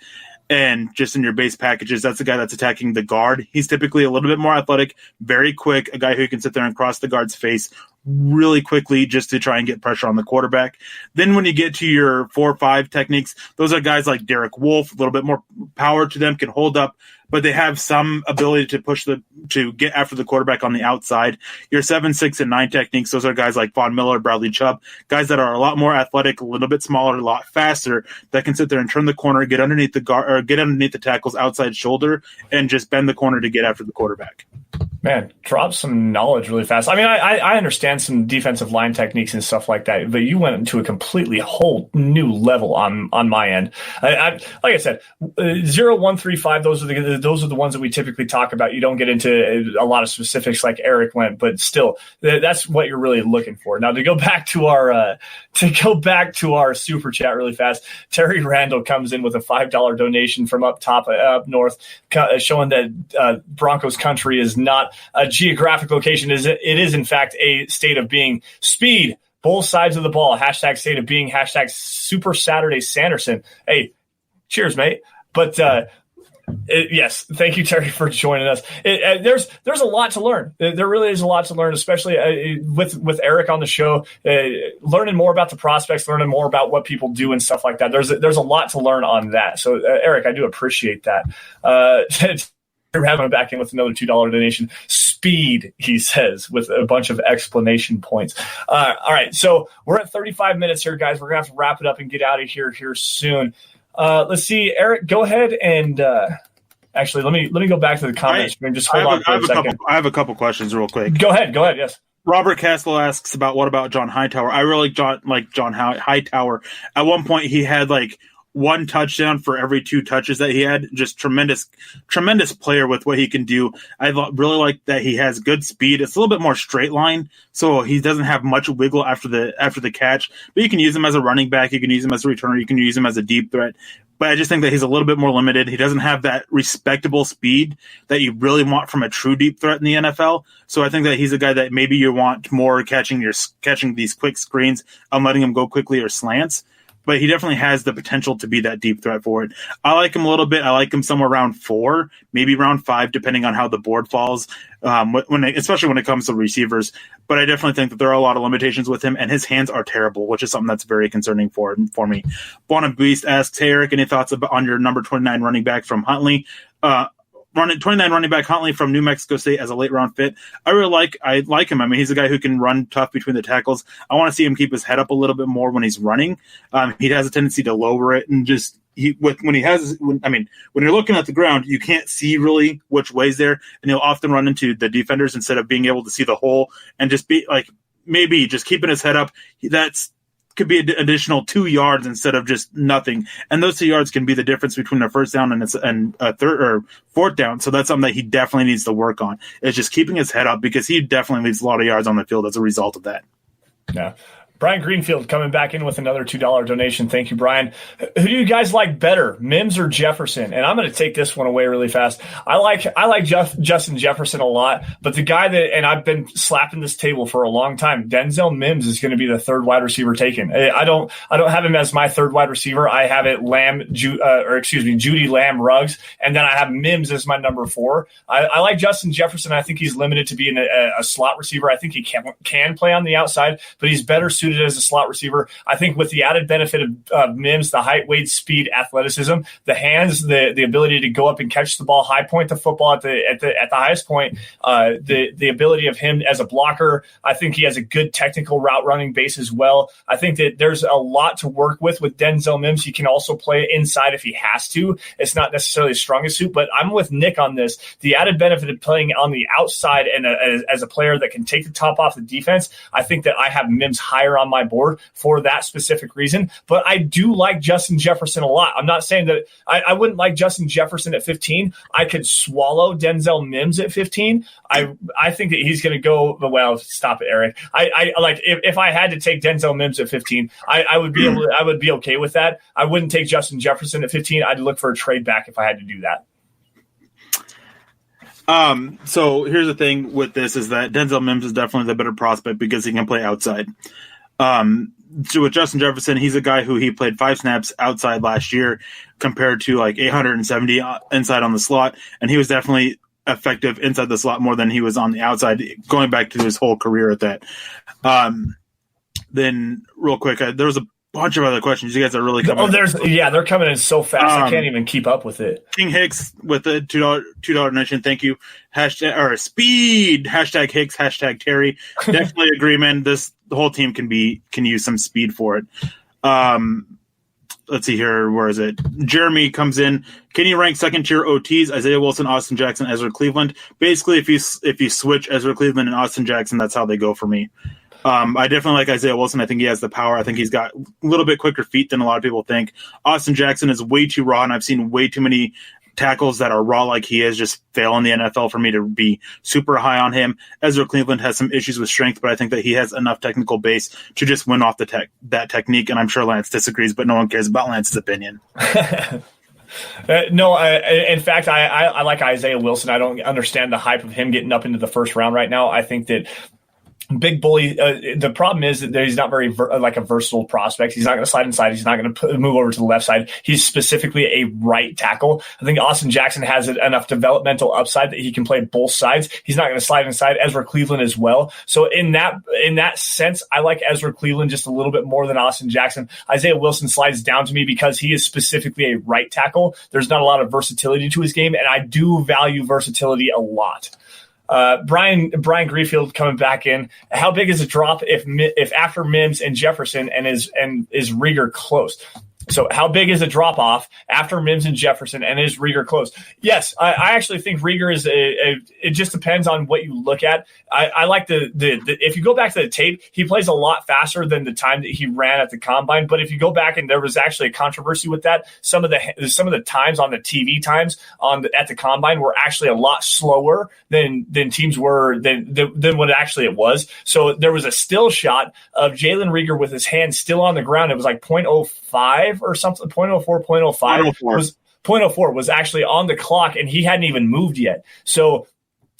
[SPEAKER 5] And just in your base packages, that's the guy that's attacking the guard. He's typically a little bit more athletic, very quick, a guy who can sit there and cross the guard's face really quickly just to try and get pressure on the quarterback. Then when you get to your 4-5 techniques, those are guys like Derek Wolfe, a little bit more power to them, can hold up, but they have some ability to get after the quarterback on the outside. Your 7, 6, and 9 techniques, those are guys like Von Miller, Bradley Chubb, guys that are a lot more athletic, a little bit smaller, a lot faster, that can sit there and turn the corner, get underneath the guard, or get underneath the tackle's outside shoulder, and just bend the corner to get after the quarterback.
[SPEAKER 4] Man, drop some knowledge really fast. I mean, I understand some defensive line techniques and stuff like that, but you went into a completely whole new level on my end. Like I said, 0, 1, 3, 5. Those are the ones that we typically talk about. You don't get into a lot of specifics like Eric went, but still, that's what you're really looking for. Now, to go back to our super chat really fast, Terry Randall comes in with a $5 donation from up north, showing that Broncos country is not not a geographic location. It is, in fact, a state of being. Speed, both sides of the ball. Hashtag state of being. Hashtag Super Saturday Sanderson. Hey, cheers, mate. But yes, thank you, Terry, for joining us. There's a lot to learn. There really is a lot to learn, especially with Erick on the show. Learning more about the prospects, learning more about what people do and stuff like that. There's a lot to learn on that. So, Erick, I do appreciate that. We're having him back in with another $2 donation. Speed, he says, with a bunch of exclamation points. All right, so we're at 35 minutes here, guys. We're gonna have to wrap it up and get out of here soon. Let's see, Erick, go ahead and actually let me go back to the comments. Just hold on for a second.
[SPEAKER 5] I have a couple questions real quick.
[SPEAKER 4] Go ahead. Yes.
[SPEAKER 5] Robert Castle asks what about John Hightower? I really like John Hightower. At one point, he had like one touchdown for every 2 touches that he had. Just tremendous player with what he can do. I really like that he has good speed. It's a little bit more straight line, so he doesn't have much wiggle after the catch. But you can use him as a running back. You can use him as a returner. You can use him as a deep threat. But I just think that he's a little bit more limited. He doesn't have that respectable speed that you really want from a true deep threat in the NFL. So I think that he's a guy that maybe you want more catching these quick screens and letting him go quickly or slants. But he definitely has the potential to be that deep threat for it. I like him a little bit. I like him somewhere around 4, maybe around 5, depending on how the board falls, especially when it comes to receivers. But I definitely think that there are a lot of limitations with him, and his hands are terrible, which is something that's very concerning for me. Bonham Beast asks, hey, Erick, any thoughts on your number 29 running back from Huntley? 29 running back Huntley from New Mexico State as a late round fit. I like him. I mean, he's a guy who can run tough between the tackles. I want to see him keep his head up a little bit more when he's running. He has a tendency to lower it, and just when you're looking at the ground, you can't see really which way's there, and he'll often run into the defenders instead of being able to see the hole and just be like maybe just keeping his head up. Could be an additional 2 yards instead of just nothing. And those 2 yards can be the difference between a first down and a third or fourth down. So that's something that he definitely needs to work on, is just keeping his head up, because he definitely leaves a lot of yards on the field as a result of that.
[SPEAKER 4] Yeah. Brian Greenfield coming back in with another $2 donation. Thank you, Brian. Who do you guys like better, Mims or Jefferson? And I'm going to take this one away really fast. I like Justin Jefferson a lot, but the guy and I've been slapping this table for a long time, Denzel Mims is going to be the third wide receiver taken. I don't have him as my third wide receiver. I have it Judy Lamb Ruggs, and then I have Mims as my number 4. I like Justin Jefferson. I think he's limited to being a slot receiver. I think he can play on the outside, but he's better suited as a slot receiver. I think with the added benefit of Mims, the height, weight, speed, athleticism, the hands, the ability to go up and catch the ball, high point the football at the highest point, the ability of him as a blocker. I think he has a good technical route running base as well. I think that there's a lot to work with Denzel Mims. He can also play inside if he has to. It's not necessarily his strongest suit, but I'm with Nick on this. The added benefit of playing on the outside and as a player that can take the top off the defense, I think that I have Mims higher on my board for that specific reason. But I do like Justin Jefferson a lot. I'm not saying that I wouldn't like Justin Jefferson at 15. I could swallow Denzel Mims at 15. I think that he's going to go, well, stop it, Erick. I like if I had to take Denzel Mims at 15, I would be okay with that. I wouldn't take Justin Jefferson at 15. I'd look for a trade back if I had to do that.
[SPEAKER 5] So here's the thing with this is that Denzel Mims is definitely the better prospect because he can play outside. So with Justin Jefferson, he's a guy who he played 5 snaps outside last year compared to like 870 inside on the slot. And he was definitely effective inside the slot more than he was on the outside, going back to his whole career at that. Then real quick, there was a bunch of other questions. You guys are really coming.
[SPEAKER 4] They're coming in so fast. I can't even keep up with it.
[SPEAKER 5] King Hicks with the $2 donation. Thank you. Speed. Hashtag Hicks. Hashtag Terry. Definitely agree, man. The whole team can use some speed for it. Let's see here. Where is it? Jeremy comes in. Can you rank second tier OTs? Isaiah Wilson, Austin Jackson, Ezra Cleveland. Basically, if you switch Ezra Cleveland and Austin Jackson, that's how they go for me. I definitely like Isaiah Wilson. I think he has the power. I think he's got a little bit quicker feet than a lot of people think. Austin Jackson is way too raw, and I've seen way too many tackles that are raw like he is just fail in the NFL for me to be super high on him. Ezra Cleveland has some issues with strength, but I think that he has enough technical base to just win off that technique, and I'm sure Lance disagrees, but no one cares about Lance's opinion.
[SPEAKER 4] No, in fact, I like Isaiah Wilson. I don't understand the hype of him getting up into the first round right now. I think that Big Bully, the problem is that he's not very like a versatile prospect. He's not going to slide inside. He's not going to move over to the left side. He's specifically a right tackle. I think Austin Jackson has enough developmental upside that he can play both sides. He's not going to slide inside. Ezra Cleveland as well. So in that sense, I like Ezra Cleveland just a little bit more than Austin Jackson. Isaiah Wilson slides down to me because he is specifically a right tackle. There's not a lot of versatility to his game, and I do value versatility a lot. Brian Greenfield coming back in. How big is a drop if after Mims and Jefferson and is Rieger close? So how big is a drop off after Mims and Jefferson and is Rieger close? Yes, I actually think Rieger is it just depends on what you look at. I like the if you go back to the tape, he plays a lot faster than the time that he ran at the combine. But if you go back, and there was actually a controversy with that, some of the times on the TV times at the combine were actually a lot slower than teams were than what actually it was. So there was a still shot of Jalen Rieger with his hand still on the ground. It was like 0.05 or something, 0.04, 0.05 0.04 was actually on the clock, and he hadn't even moved yet. So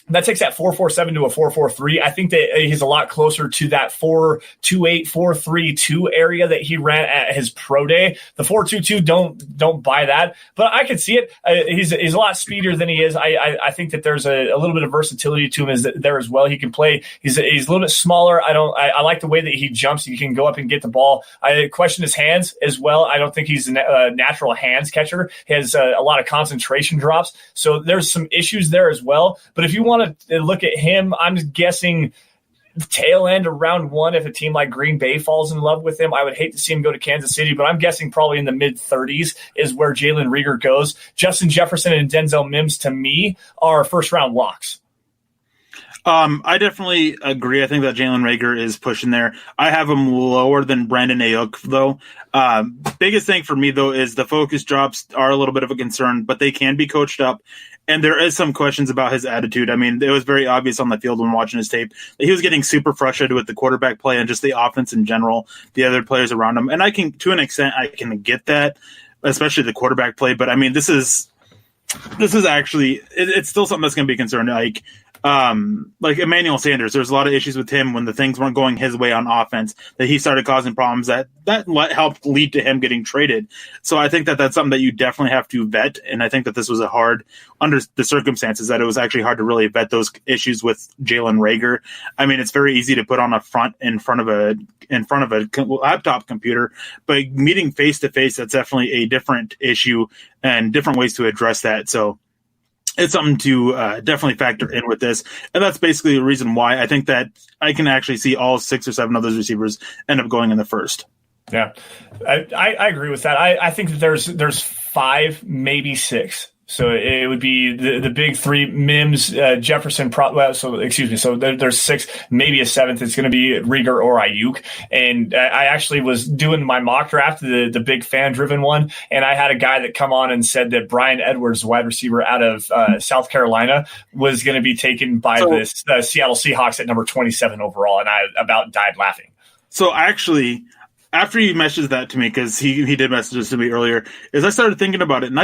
[SPEAKER 4] that takes that 4.47 to a 4.43. I think that he's a lot closer to that 4.28, 4.32 area that he ran at his pro day. The 4.22, don't buy that, but I can see it. He's a lot speedier than he is. I think that there's a little bit of versatility to him there as well. He can play. He's a little bit smaller. I like the way that he jumps. He can go up and get the ball. I question his hands as well. I don't think he's a natural hands catcher. He has a lot of concentration drops. So there's some issues there as well. But if you want to look at him, I'm guessing tail end of round one. If a team like Green Bay falls in love with him, I would hate to see him go to Kansas City, but I'm guessing probably in the mid-30s is where Jalen Rieger goes. Justin Jefferson and Denzel Mims, to me, are first-round locks.
[SPEAKER 5] I definitely agree. I think that Jalen Rieger is pushing there. I have him lower than Brandon Ayuk, though. Biggest thing for me, though, is the focus drops are a little bit of a concern, but they can be coached up. And there is some questions about his attitude. I mean, it was very obvious on the field when watching his tape that he was getting super frustrated with the quarterback play and just the offense in general, the other players around him. And I can, to an extent, I can get that, especially the quarterback play. But I mean, this is actually, it's still something that's going to be concerned. Like Emmanuel Sanders, there's a lot of issues with him when the things weren't going his way on offense, that he started causing problems that helped lead to him getting traded. So I think that that's something that you definitely have to vet. And I think that this was a hard, under the circumstances, that it was actually hard to really vet those issues with Jalen Rieger. I mean, it's very easy to put on a front in front of a laptop computer, but meeting face to face, that's definitely a different issue and different ways to address that. So it's something to definitely factor in with this. And that's basically the reason why I think that I can actually see all 6 or 7 of those receivers end up going in the first.
[SPEAKER 4] Yeah, I agree with that. I think that there's 5, maybe 6. So it would be the big 3: Mims, Jefferson. So there's 6, maybe a 7th. It's going to be Rieger or Ayuk. And I actually was doing my mock draft, the big fan-driven one, and I had a guy that come on and said that Brian Edwards, wide receiver out of South Carolina, was going to be taken by the Seattle Seahawks at number 27 overall, and I about died laughing.
[SPEAKER 5] So actually, after you messaged that to me, because he did message this to me earlier, is I started thinking about it, and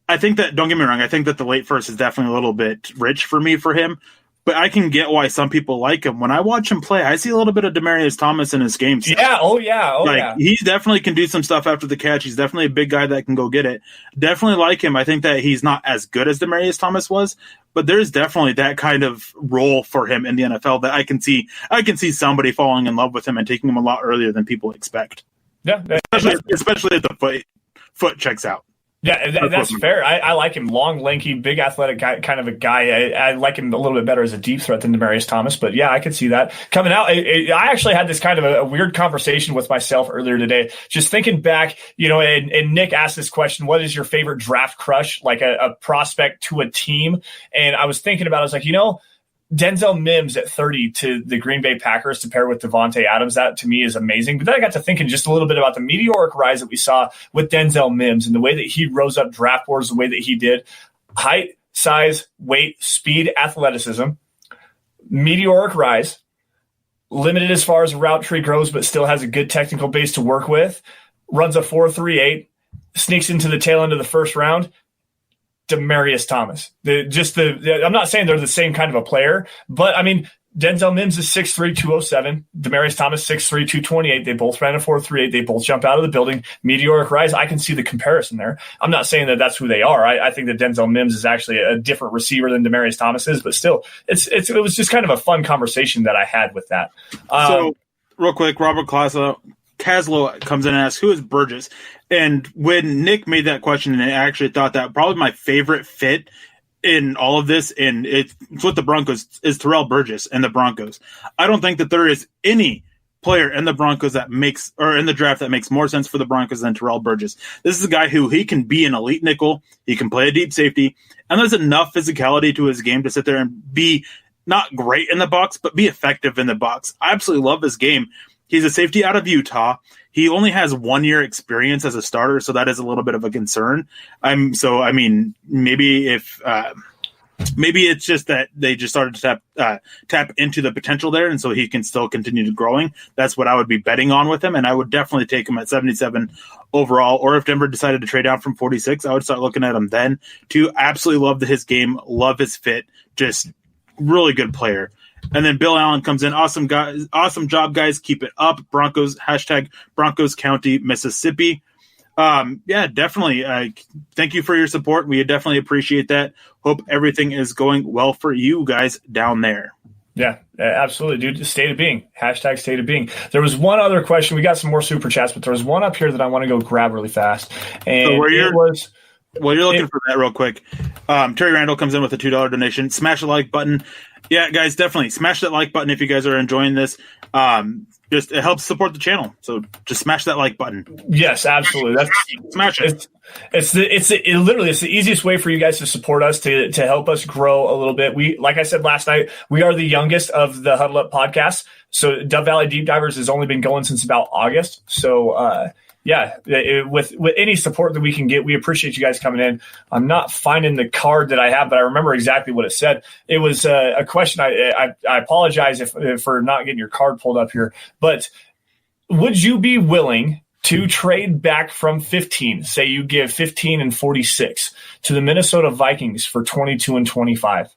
[SPEAKER 5] I think that, don't get me wrong, I think that the late first is definitely a little bit rich for him, but I can get why some people like him. When I watch him play, I see a little bit of Demaryius Thomas in his game.
[SPEAKER 4] Yeah, yeah.
[SPEAKER 5] He definitely can do some stuff after the catch. He's definitely a big guy that can go get it. Definitely like him. I think that he's not as good as Demaryius Thomas was, but there's definitely that kind of role for him in the NFL that I can see somebody falling in love with him and taking him a lot earlier than people expect.
[SPEAKER 4] Yeah,
[SPEAKER 5] especially if the foot checks out.
[SPEAKER 4] Yeah, that's fair. I like him. Long, lanky, big athletic guy, kind of a guy. I like him a little bit better as a deep threat than Demaryius Thomas. But yeah, I could see that coming out. I actually had this kind of a weird conversation with myself earlier today, just thinking back, and Nick asked this question: what is your favorite draft crush, like a prospect to a team? And I was thinking about it. I was like, Denzel Mims at 30 to the Green Bay Packers to pair with Devontae Adams, that to me is amazing. But then I got to thinking just a little bit about the meteoric rise that we saw with Denzel Mims and the way that he rose up draft boards the way that he did. Height, size, weight, speed, athleticism, meteoric rise, limited as far as a route tree goes, but still has a good technical base to work with, runs a 4.38, sneaks into the tail end of the first round, Demaryius Thomas. I'm not saying they're the same kind of a player, but I mean, Denzel Mims is 6'3", 207. Demaryius Thomas, 6'3", 228. They both ran a 4.38. They both jump out of the building. Meteoric rise. I can see the comparison there. I'm not saying that that's who they are. I think that Denzel Mims is actually a different receiver than Demaryius Thomas is, but still, it was just kind of a fun conversation that I had with that.
[SPEAKER 5] So, real quick, Robert Caslow comes in and asks, who is Burgess? And when Nick made that question, I actually thought that probably my favorite fit in all of this, and it's with the Broncos, is Terrell Burgess and the Broncos. I don't think that there is any player in the Broncos in the draft that makes more sense for the Broncos than Terrell Burgess. This is a guy who he can be an elite nickel, he can play a deep safety, and there's enough physicality to his game to sit there and be not great in the box, but be effective in the box. I absolutely love his game. He's a safety out of Utah. He only has 1 year experience as a starter, so that is a little bit of a concern. Maybe it's just that they just started to tap into the potential there, and so he can still continue to growing. That's what I would be betting on with him, and I would definitely take him at 77 overall. Or if Denver decided to trade down from 46, I would start looking at him then too. Absolutely love his game, love his fit, just really good player. And then Bill Allen comes in. Awesome guys, awesome job, guys. Keep it up. Broncos, #Broncos County, Mississippi. Yeah, definitely. Thank you for your support. We definitely appreciate that. Hope everything is going well for you guys down there.
[SPEAKER 4] Yeah, absolutely, dude. State of being. #State of being. There was one other question. We got some more super chats, but there was one up here that I want to go grab really fast. And
[SPEAKER 5] so you're looking for that real quick. Terry Randall comes in with a $2 donation. Smash the like button. Yeah, guys, definitely smash that like button if you guys are enjoying this. It helps support the channel. So just smash that like button.
[SPEAKER 4] Yes, absolutely.
[SPEAKER 5] Smash it.
[SPEAKER 4] It's the easiest way for you guys to support us, to help us grow a little bit. Like I said last night, we are the youngest of the Huddle Up podcasts. So Dove Valley Deep Divers has only been going since about August. So, with any support that we can get, we appreciate you guys coming in. I'm not finding the card that I have, but I remember exactly what it said. It was a question. I apologize if for not getting your card pulled up here, but would you be willing to trade back from 15? Say you give 15 and 46 to the Minnesota Vikings for 22 and 25.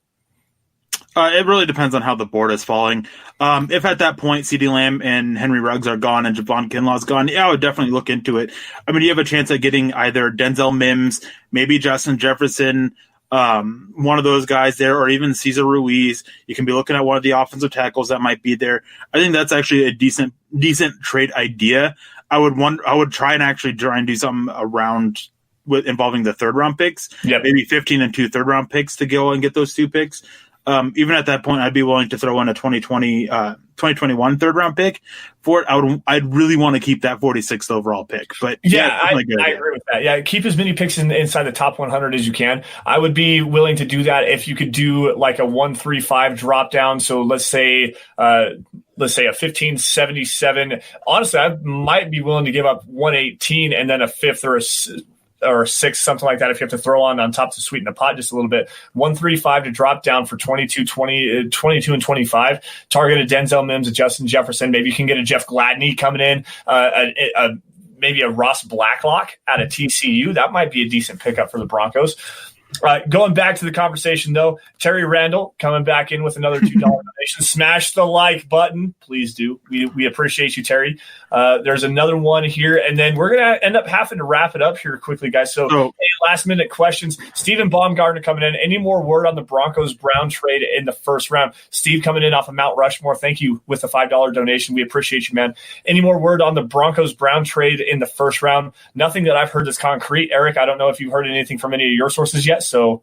[SPEAKER 5] It really depends on how the board is falling. If at that point CeeDee Lamb and Henry Ruggs are gone and Javon Kinlaw's gone, yeah, I would definitely look into it. I mean, you have a chance at getting either Denzel Mims, maybe Justin Jefferson, one of those guys there, or even Cesar Ruiz. You can be looking at one of the offensive tackles that might be there. I think that's actually a decent trade idea. I would try and do something around involving the third round picks. Yeah, maybe 15 and 2 third round picks to go and get those 2 picks. Even at that point, I'd be willing to throw in a 2021 third round pick for it. I'd really want to keep that 46th overall pick. But
[SPEAKER 4] I agree with that. Yeah, keep as many picks inside the top 100 as you can. I would be willing to do that if you could do like a 135 drop down. So let's say a 1577. Honestly, I might be willing to give up 118 and then a fifth or 6, something like that, if you have to throw on top to sweeten the pot just a little bit. 135 to drop down for 22 and 25. Targeted Denzel Mims, a Justin Jefferson. Maybe you can get a Jeff Gladney coming in, maybe a Ross Blacklock out of TCU. That might be a decent pickup for the Broncos. Going back to the conversation, though, Terry Randall coming back in with another $2 donation. Smash the like button. Please do. We appreciate you, Terry. There's another one here, and then we're going to end up having to wrap it up here quickly, guys. So, any last-minute questions. Stephen Baumgartner coming in. Any more word on the Broncos-Brown trade in the first round? Steve coming in off of Mount Rushmore. Thank you with the $5 donation. We appreciate you, man. Any more word on the Broncos-Brown trade in the first round? Nothing that I've heard that's concrete. Eric, I don't know if you've heard anything from any of your sources yet. So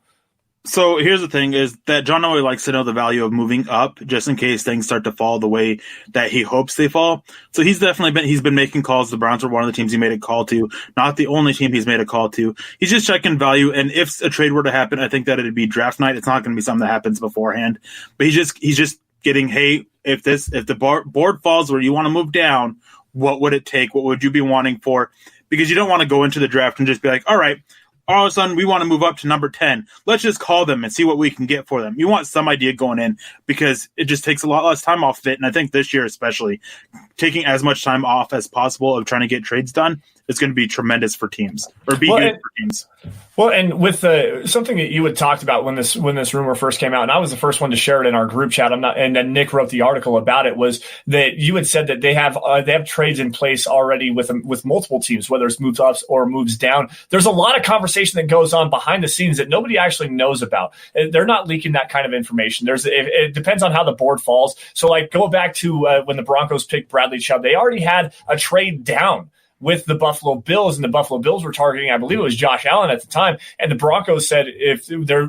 [SPEAKER 4] here's the thing is that John Elway likes to know the value of moving up just in case things start to fall the way that he hopes they fall. So he's been making calls. The Browns were one of the teams he made a call to, not the only team he's made a call to. He's just checking value. And if a trade were to happen, I think that it'd be draft night. It's not going to be something that happens beforehand, but he's just getting, hey, if the board falls where you want to move down, what would it take? What would you be wanting for? Because you don't want to go into the draft and just be like, all right, all of a sudden we want to move up to number 10. Let's just call them and see what we can get for them. You want some idea going in because it just takes a lot less time off of it. And I think this year, especially taking as much time off as possible of trying to get trades done
[SPEAKER 5] is going to be tremendous for teams or be good for teams.
[SPEAKER 4] Well, and with something that you had talked about when this rumor first came out, and I was the first one to share it in our group chat. And then Nick wrote the article about it. Was that you had said that they have trades in place already with multiple teams, whether it's moves ups or moves down. There's a lot of conversation that goes on behind the scenes that nobody actually knows about. They're not leaking that kind of information. It depends on how the board falls. So, like, go back to when the Broncos picked Bradley Chubb, they already had a trade down with the Buffalo Bills, and the Buffalo Bills were targeting, I believe it was Josh Allen at the time, and the Broncos said,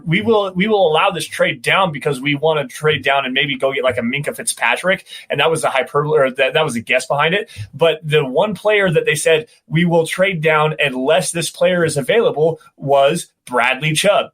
[SPEAKER 4] we will allow this trade down because we want to trade down and maybe go get like a Minkah Fitzpatrick, and that was the hyperbole, or that was a guess behind it. But the one player that they said we will trade down unless this player is available was Bradley Chubb.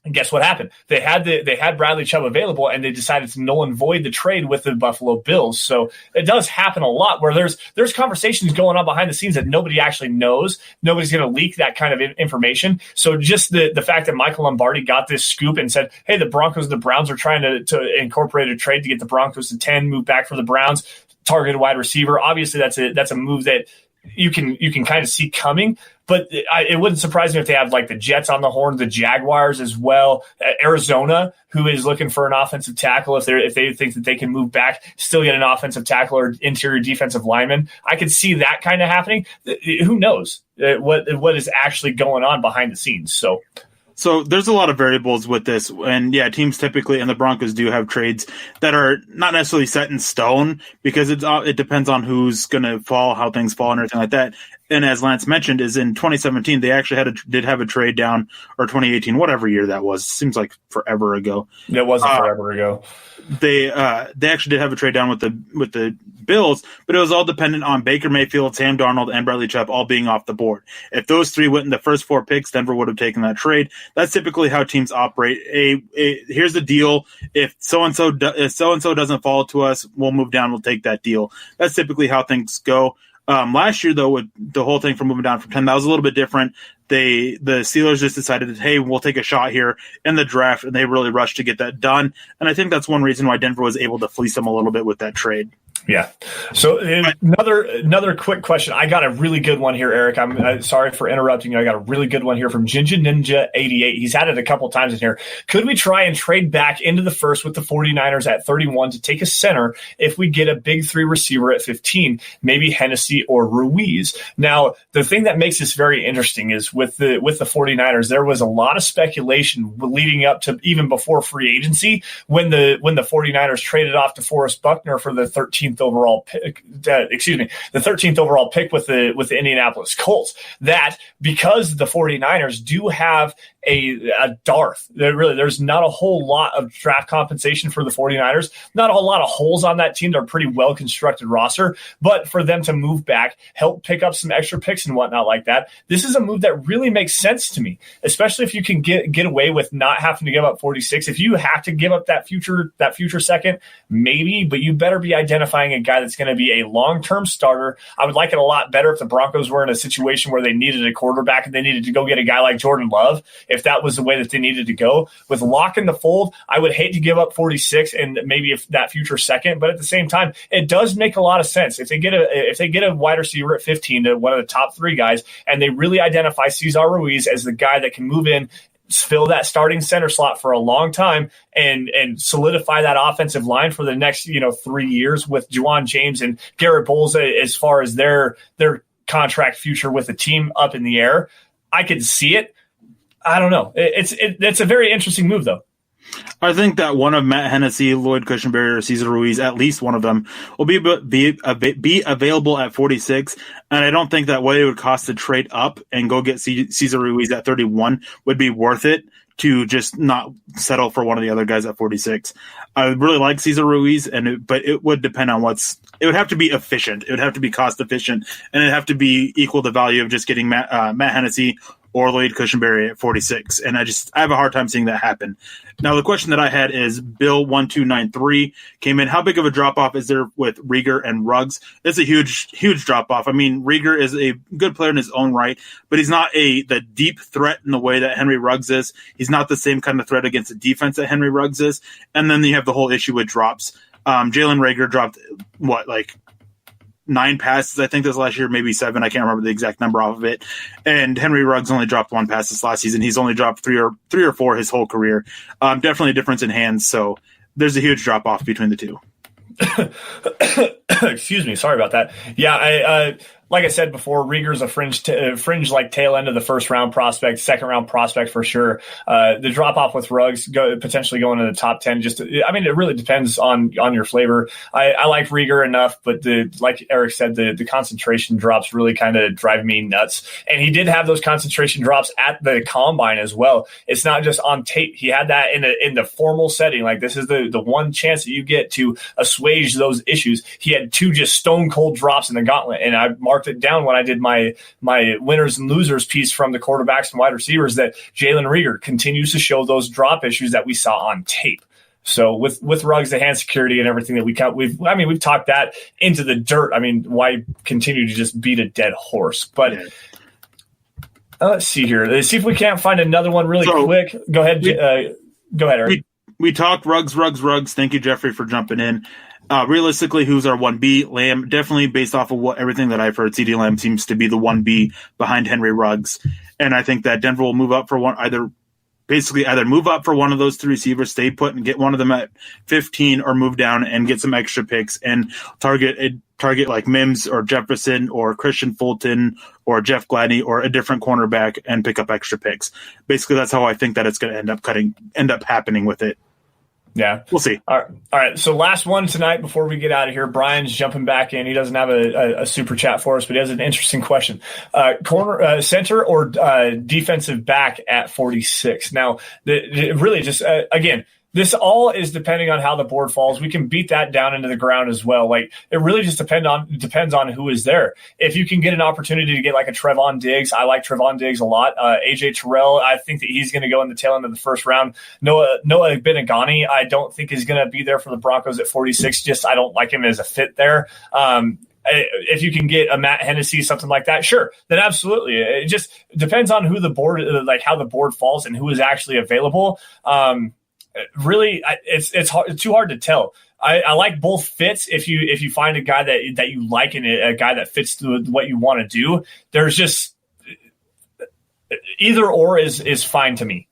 [SPEAKER 4] And guess what happened? They had Bradley Chubb available, and they decided to null and void the trade with the Buffalo Bills. So it does happen a lot where there's conversations going on behind the scenes that nobody actually knows. Nobody's going to leak that kind of information. So just the fact that Michael Lombardi got this scoop and said, hey, the Broncos and the Browns are trying to incorporate a trade to get the Broncos to 10, move back for the Browns, target a wide receiver. Obviously, that's a move that you can kind of see coming. But it wouldn't surprise me if they have like the Jets on the horn, the Jaguars as well, Arizona, who is looking for an offensive tackle. If they think that they can move back, still get an offensive tackle or interior defensive lineman, I could see that kind of happening. Who knows what is actually going on behind the scenes?
[SPEAKER 5] So there's a lot of variables with this, and yeah, teams typically, and the Broncos do have trades that are not necessarily set in stone because it depends on who's going to fall, how things fall, and everything like that. And as Lance mentioned, is in 2017 they actually did have a trade down, or 2018, whatever year that was. Seems like forever ago.
[SPEAKER 4] It wasn't forever ago.
[SPEAKER 5] They actually did have a trade down with the Bills, but it was all dependent on Baker Mayfield, Sam Darnold, and Bradley Chubb all being off the board. If those three went in the first 4 picks, Denver would have taken that trade. That's typically how teams operate. Here's the deal: if so and so doesn't fall to us, we'll move down. We'll take that deal. That's typically how things go. Last year, though, with the whole thing from moving down from 10, that was a little bit different. The Steelers just decided that, hey, we'll take a shot here in the draft, and they really rushed to get that done. And I think that's one reason why Denver was able to fleece them a little bit with that trade.
[SPEAKER 4] Yeah. So another quick question. I got a really good one here, Eric. I'm sorry for interrupting you. I got a really good one here from Jinja Ninja 88. He's had it a couple times in here. Could we try and trade back into the first with the 49ers at 31 to take a center if we get a big 3 receiver at 15, maybe Hennessy or Ruiz? Now, the thing that makes this very interesting is with the 49ers, there was a lot of speculation leading up to even before free agency when the 49ers traded off DeForest Buckner for the 13th overall pick, the 13th overall pick with the Indianapolis Colts, that because the 49ers do have a dearth, there's not a whole lot of draft compensation for the 49ers, not a whole lot of holes on that team. They're a pretty well constructed roster, but for them to move back, help pick up some extra picks and whatnot like that, this is a move that really makes sense to me, especially if you can get away with not having to give up 46. If you have to give up that future second, maybe, but you better be identifying a guy that's going to be a long-term starter. I would like it a lot better if the Broncos were in a situation where they needed a quarterback and they needed to go get a guy like Jordan Love, if that was the way that they needed to go. With Locke in the fold, I would hate to give up 46 and maybe if that future second, but at the same time, it does make a lot of sense. If they get a wide receiver at 15 to one of the top 3 guys, and they really identify Cesar Ruiz as the guy that can move in, fill that starting center slot for a long time and solidify that offensive line for the next 3 years with Juwan James and Garrett Bowles as far as their contract future with the team up in the air. I could see it. I don't know. It's a very interesting move, though.
[SPEAKER 5] I think that one of Matt Hennessy, Lloyd Cushenberry, or Cesar Ruiz, at least one of them, will be available at 46. And I don't think that what it would cost to trade up and go get Cesar Ruiz at 31 would be worth it to just not settle for one of the other guys at 46. I would really like Cesar Ruiz, but it would depend on it would have to be efficient. It would have to be cost efficient, and it'd have to be equal the value of just getting Matt Hennessy or Lloyd Cushenberry at 46. And I have a hard time seeing that happen. Now, the question that I had is Bill1293 came in. How big of a drop-off is there with Rieger and Ruggs? It's a huge, huge drop-off. I mean, Rieger is a good player in his own right, but he's not the deep threat in the way that Henry Ruggs is. He's not the same kind of threat against the defense that Henry Ruggs is. And then you have the whole issue with drops. Jalen Reagor dropped, 9 passes, I think, this last year, maybe 7. I can't remember the exact number off of it. And Henry Ruggs only dropped 1 pass this last season. He's only dropped three or four his whole career. Definitely a difference in hands. So there's a huge drop off between the two.
[SPEAKER 4] Excuse me. Sorry about that. Yeah. Like I said before, Rieger's a fringe like tail end of the first round prospect, second round prospect for sure. The drop off with Ruggs potentially going to the top 10. It really depends on your flavor. I like Rieger enough, but like Eric said, the concentration drops really kind of drive me nuts. And he did have those concentration drops at the combine as well. It's not just on tape. He had that in the formal setting. Like, this is the one chance that you get to assuage those issues. He had 2 just stone cold drops in the gauntlet, and I marked it down when I did my winners and losers piece from the quarterbacks and wide receivers that Jalen Rieger continues to show those drop issues that we saw on tape. So with Ruggs, the hand security and everything that we've talked that into the dirt. I mean, why continue to just beat a dead horse? But let's see here. Let's see if we can't find another one really quick. Go ahead. Go ahead, Eric.
[SPEAKER 5] We talked Ruggs. Thank you, Jeffrey, for jumping in. Realistically, who's our 1B? Lamb, definitely based off of everything that I've heard, CeeDee Lamb seems to be the 1B behind Henry Ruggs. And I think that Denver will move up for either move up for one of those 3 receivers, stay put and get one of them at 15, or move down and get some extra picks and target like Mims or Jefferson or Christian Fulton or Jeff Gladney or a different cornerback and pick up extra picks. Basically, that's how I think that it's going to end up happening with it.
[SPEAKER 4] Yeah.
[SPEAKER 5] We'll see.
[SPEAKER 4] All right. So last one tonight before we get out of here. Brian's jumping back in. He doesn't have a super chat for us, but he has an interesting question. Center or defensive back at 46? Now, really just, again, this all is depending on how the board falls. We can beat that down into the ground as well. Like, it really just depends on who is there. If you can get an opportunity to get like a Trevon Diggs, I like Trevon Diggs a lot. AJ Terrell, I think that he's going to go in the tail end of the first round. Noah Benigani, I don't think is going to be there for the Broncos at 46. Just, I don't like him as a fit there. If you can get a Matt Hennessy, something like that, sure, then absolutely. It just depends on who the board, like how the board falls and who is actually available. Really, it's hard, it's too hard to tell. I like both fits. If you find a guy that you like and a guy that fits what you want to do, there's just either or is fine to me.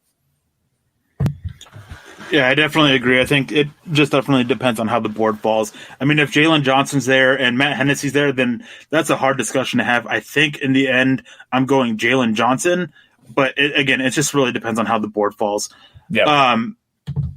[SPEAKER 5] Yeah, I definitely agree. I think it just definitely depends on how the board falls. I mean, if Jalen Johnson's there and Matt Hennessy's there, then that's a hard discussion to have. I think in the end, I'm going Jalen Johnson, but it just really depends on how the board falls.
[SPEAKER 4] Yeah.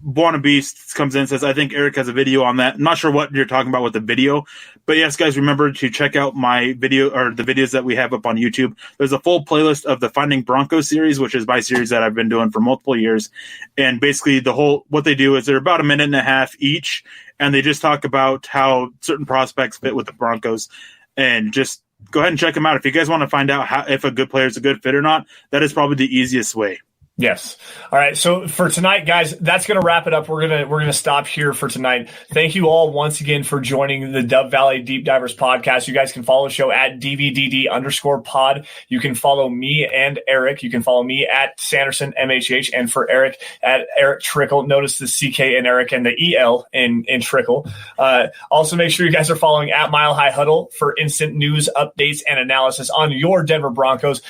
[SPEAKER 5] Buona Beast comes in and says, I think Eric has a video on that. I'm not sure what you're talking about with the video, but yes, guys, remember to check out my video or the videos that we have up on YouTube. There's a full playlist of the Finding Broncos series, which is my series that I've been doing for multiple years. And basically what they do is they're about 1.5 minutes each, and they just talk about how certain prospects fit with the Broncos. And just go ahead and check them out. If you guys want to find out if a good player is a good fit or not, that is probably the easiest way.
[SPEAKER 4] Yes. All right. So for tonight, guys, that's going to wrap it up. We're going to stop here for tonight. Thank you all once again for joining the Dove Valley Deep Divers podcast. You guys can follow the show at DVDD_pod. You can follow me and Eric. You can follow me at Sanderson MHH, and for Eric at Erick Trickel. Notice the CK in Eric and the EL in Trickel. Also make sure you guys are following at Mile High Huddle for instant news, updates, and analysis on your Denver Broncos,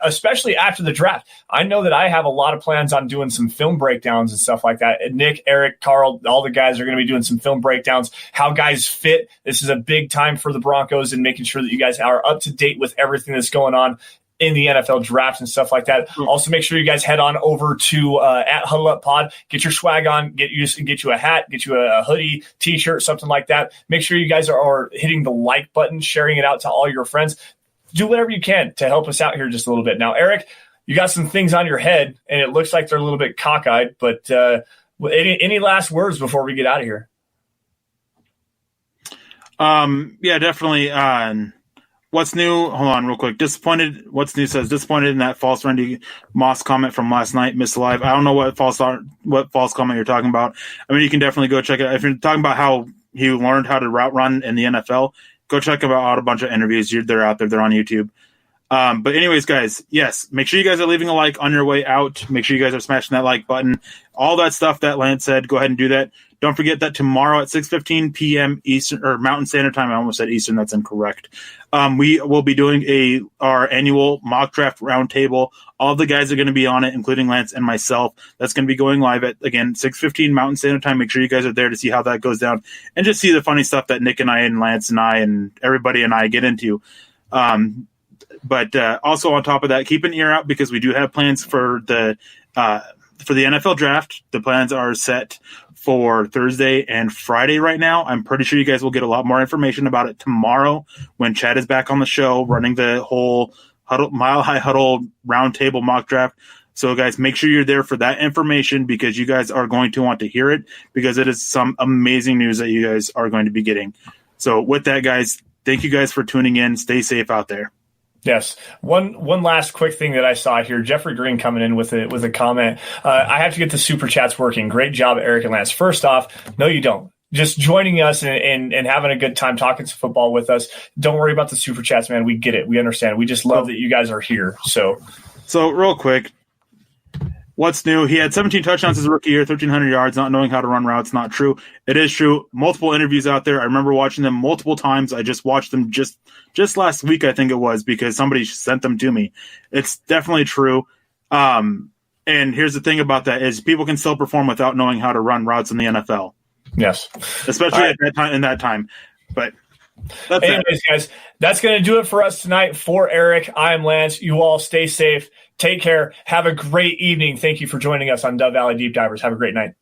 [SPEAKER 4] especially after the draft. I know that I have a lot of plans on doing some film breakdowns and stuff like that. Nick, Eric, Carl, all the guys are going to be doing some film breakdowns, how guys fit. This is a big time for the Broncos and making sure that you guys are up to date with everything that's going on in the NFL draft and stuff like that. Also, make sure you guys head on over to at Huddle Up Pod, get your swag on, get you a hat, get you a hoodie, t-shirt, something like that. Make sure you guys are hitting the like button, sharing it out to all your friends. Do whatever you can to help us out here just a little bit. Now, Eric, you got some things on your head, and it looks like they're a little bit cockeyed, but any last words before we get out of here?
[SPEAKER 5] Yeah, definitely. What's new? Hold on real quick. Disappointed. What's new says disappointed in that false Randy Moss comment from last night. Missed live. I don't know what false comment you're talking about. I mean, you can definitely go check it out. If you're talking about how he learned how to route run in the NFL, go check out a bunch of interviews. They're out there. They're on YouTube. But anyways, guys, yes, make sure you guys are leaving a like on your way out. Make sure you guys are smashing that like button. All that stuff that Lance said, go ahead and do that. Don't forget that tomorrow at 6:15 p.m. Eastern or Mountain Standard Time. I almost said Eastern. That's incorrect. We will be doing our annual mock draft roundtable. All of the guys are going to be on it, including Lance and myself. That's going to be going live at, again, 6:15 Mountain Standard Time. Make sure you guys are there to see how that goes down and just see the funny stuff that Nick and I and Lance and I and everybody and I get into. But also on top of that, keep an ear out because we do have plans for the NFL draft. The plans are set for Thursday and Friday right now. I'm pretty sure you guys will get a lot more information about it tomorrow when Chad is back on the show running the whole Mile High Huddle roundtable mock draft. So, guys, make sure you're there for that information because you guys are going to want to hear it because it is some amazing news that you guys are going to be getting. So, with that, guys, thank you guys for tuning in. Stay safe out there.
[SPEAKER 4] Yes. One last quick thing that I saw here. Jeffrey Green coming in with a comment. I have to get the super chats working. Great job, Eric and Lance. First off, no, you don't. Just joining us and having a good time talking some football with us. Don't worry about the super chats, man. We get it. We understand. We just love that you guys are here. So
[SPEAKER 5] real quick, what's new? He had 17 touchdowns his rookie year, 1,300 yards, not knowing how to run routes. Not true. It is true. Multiple interviews out there. I remember watching them multiple times. I just watched them just last week, I think it was, because somebody sent them to me. It's definitely true. And here's the thing about that is people can still perform without knowing how to run routes in the NFL.
[SPEAKER 4] Yes.
[SPEAKER 5] Especially at that time. But that's
[SPEAKER 4] anyways, guys, that's going to do it for us tonight. For Eric, I am Lance. You all stay safe. Take care. Have a great evening. Thank you for joining us on Dove Valley Deep Divers. Have a great night.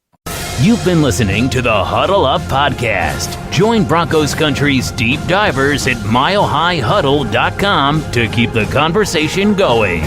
[SPEAKER 2] You've been listening to the Huddle Up Podcast. Join Broncos Country's deep divers at milehighhuddle.com to keep the conversation going.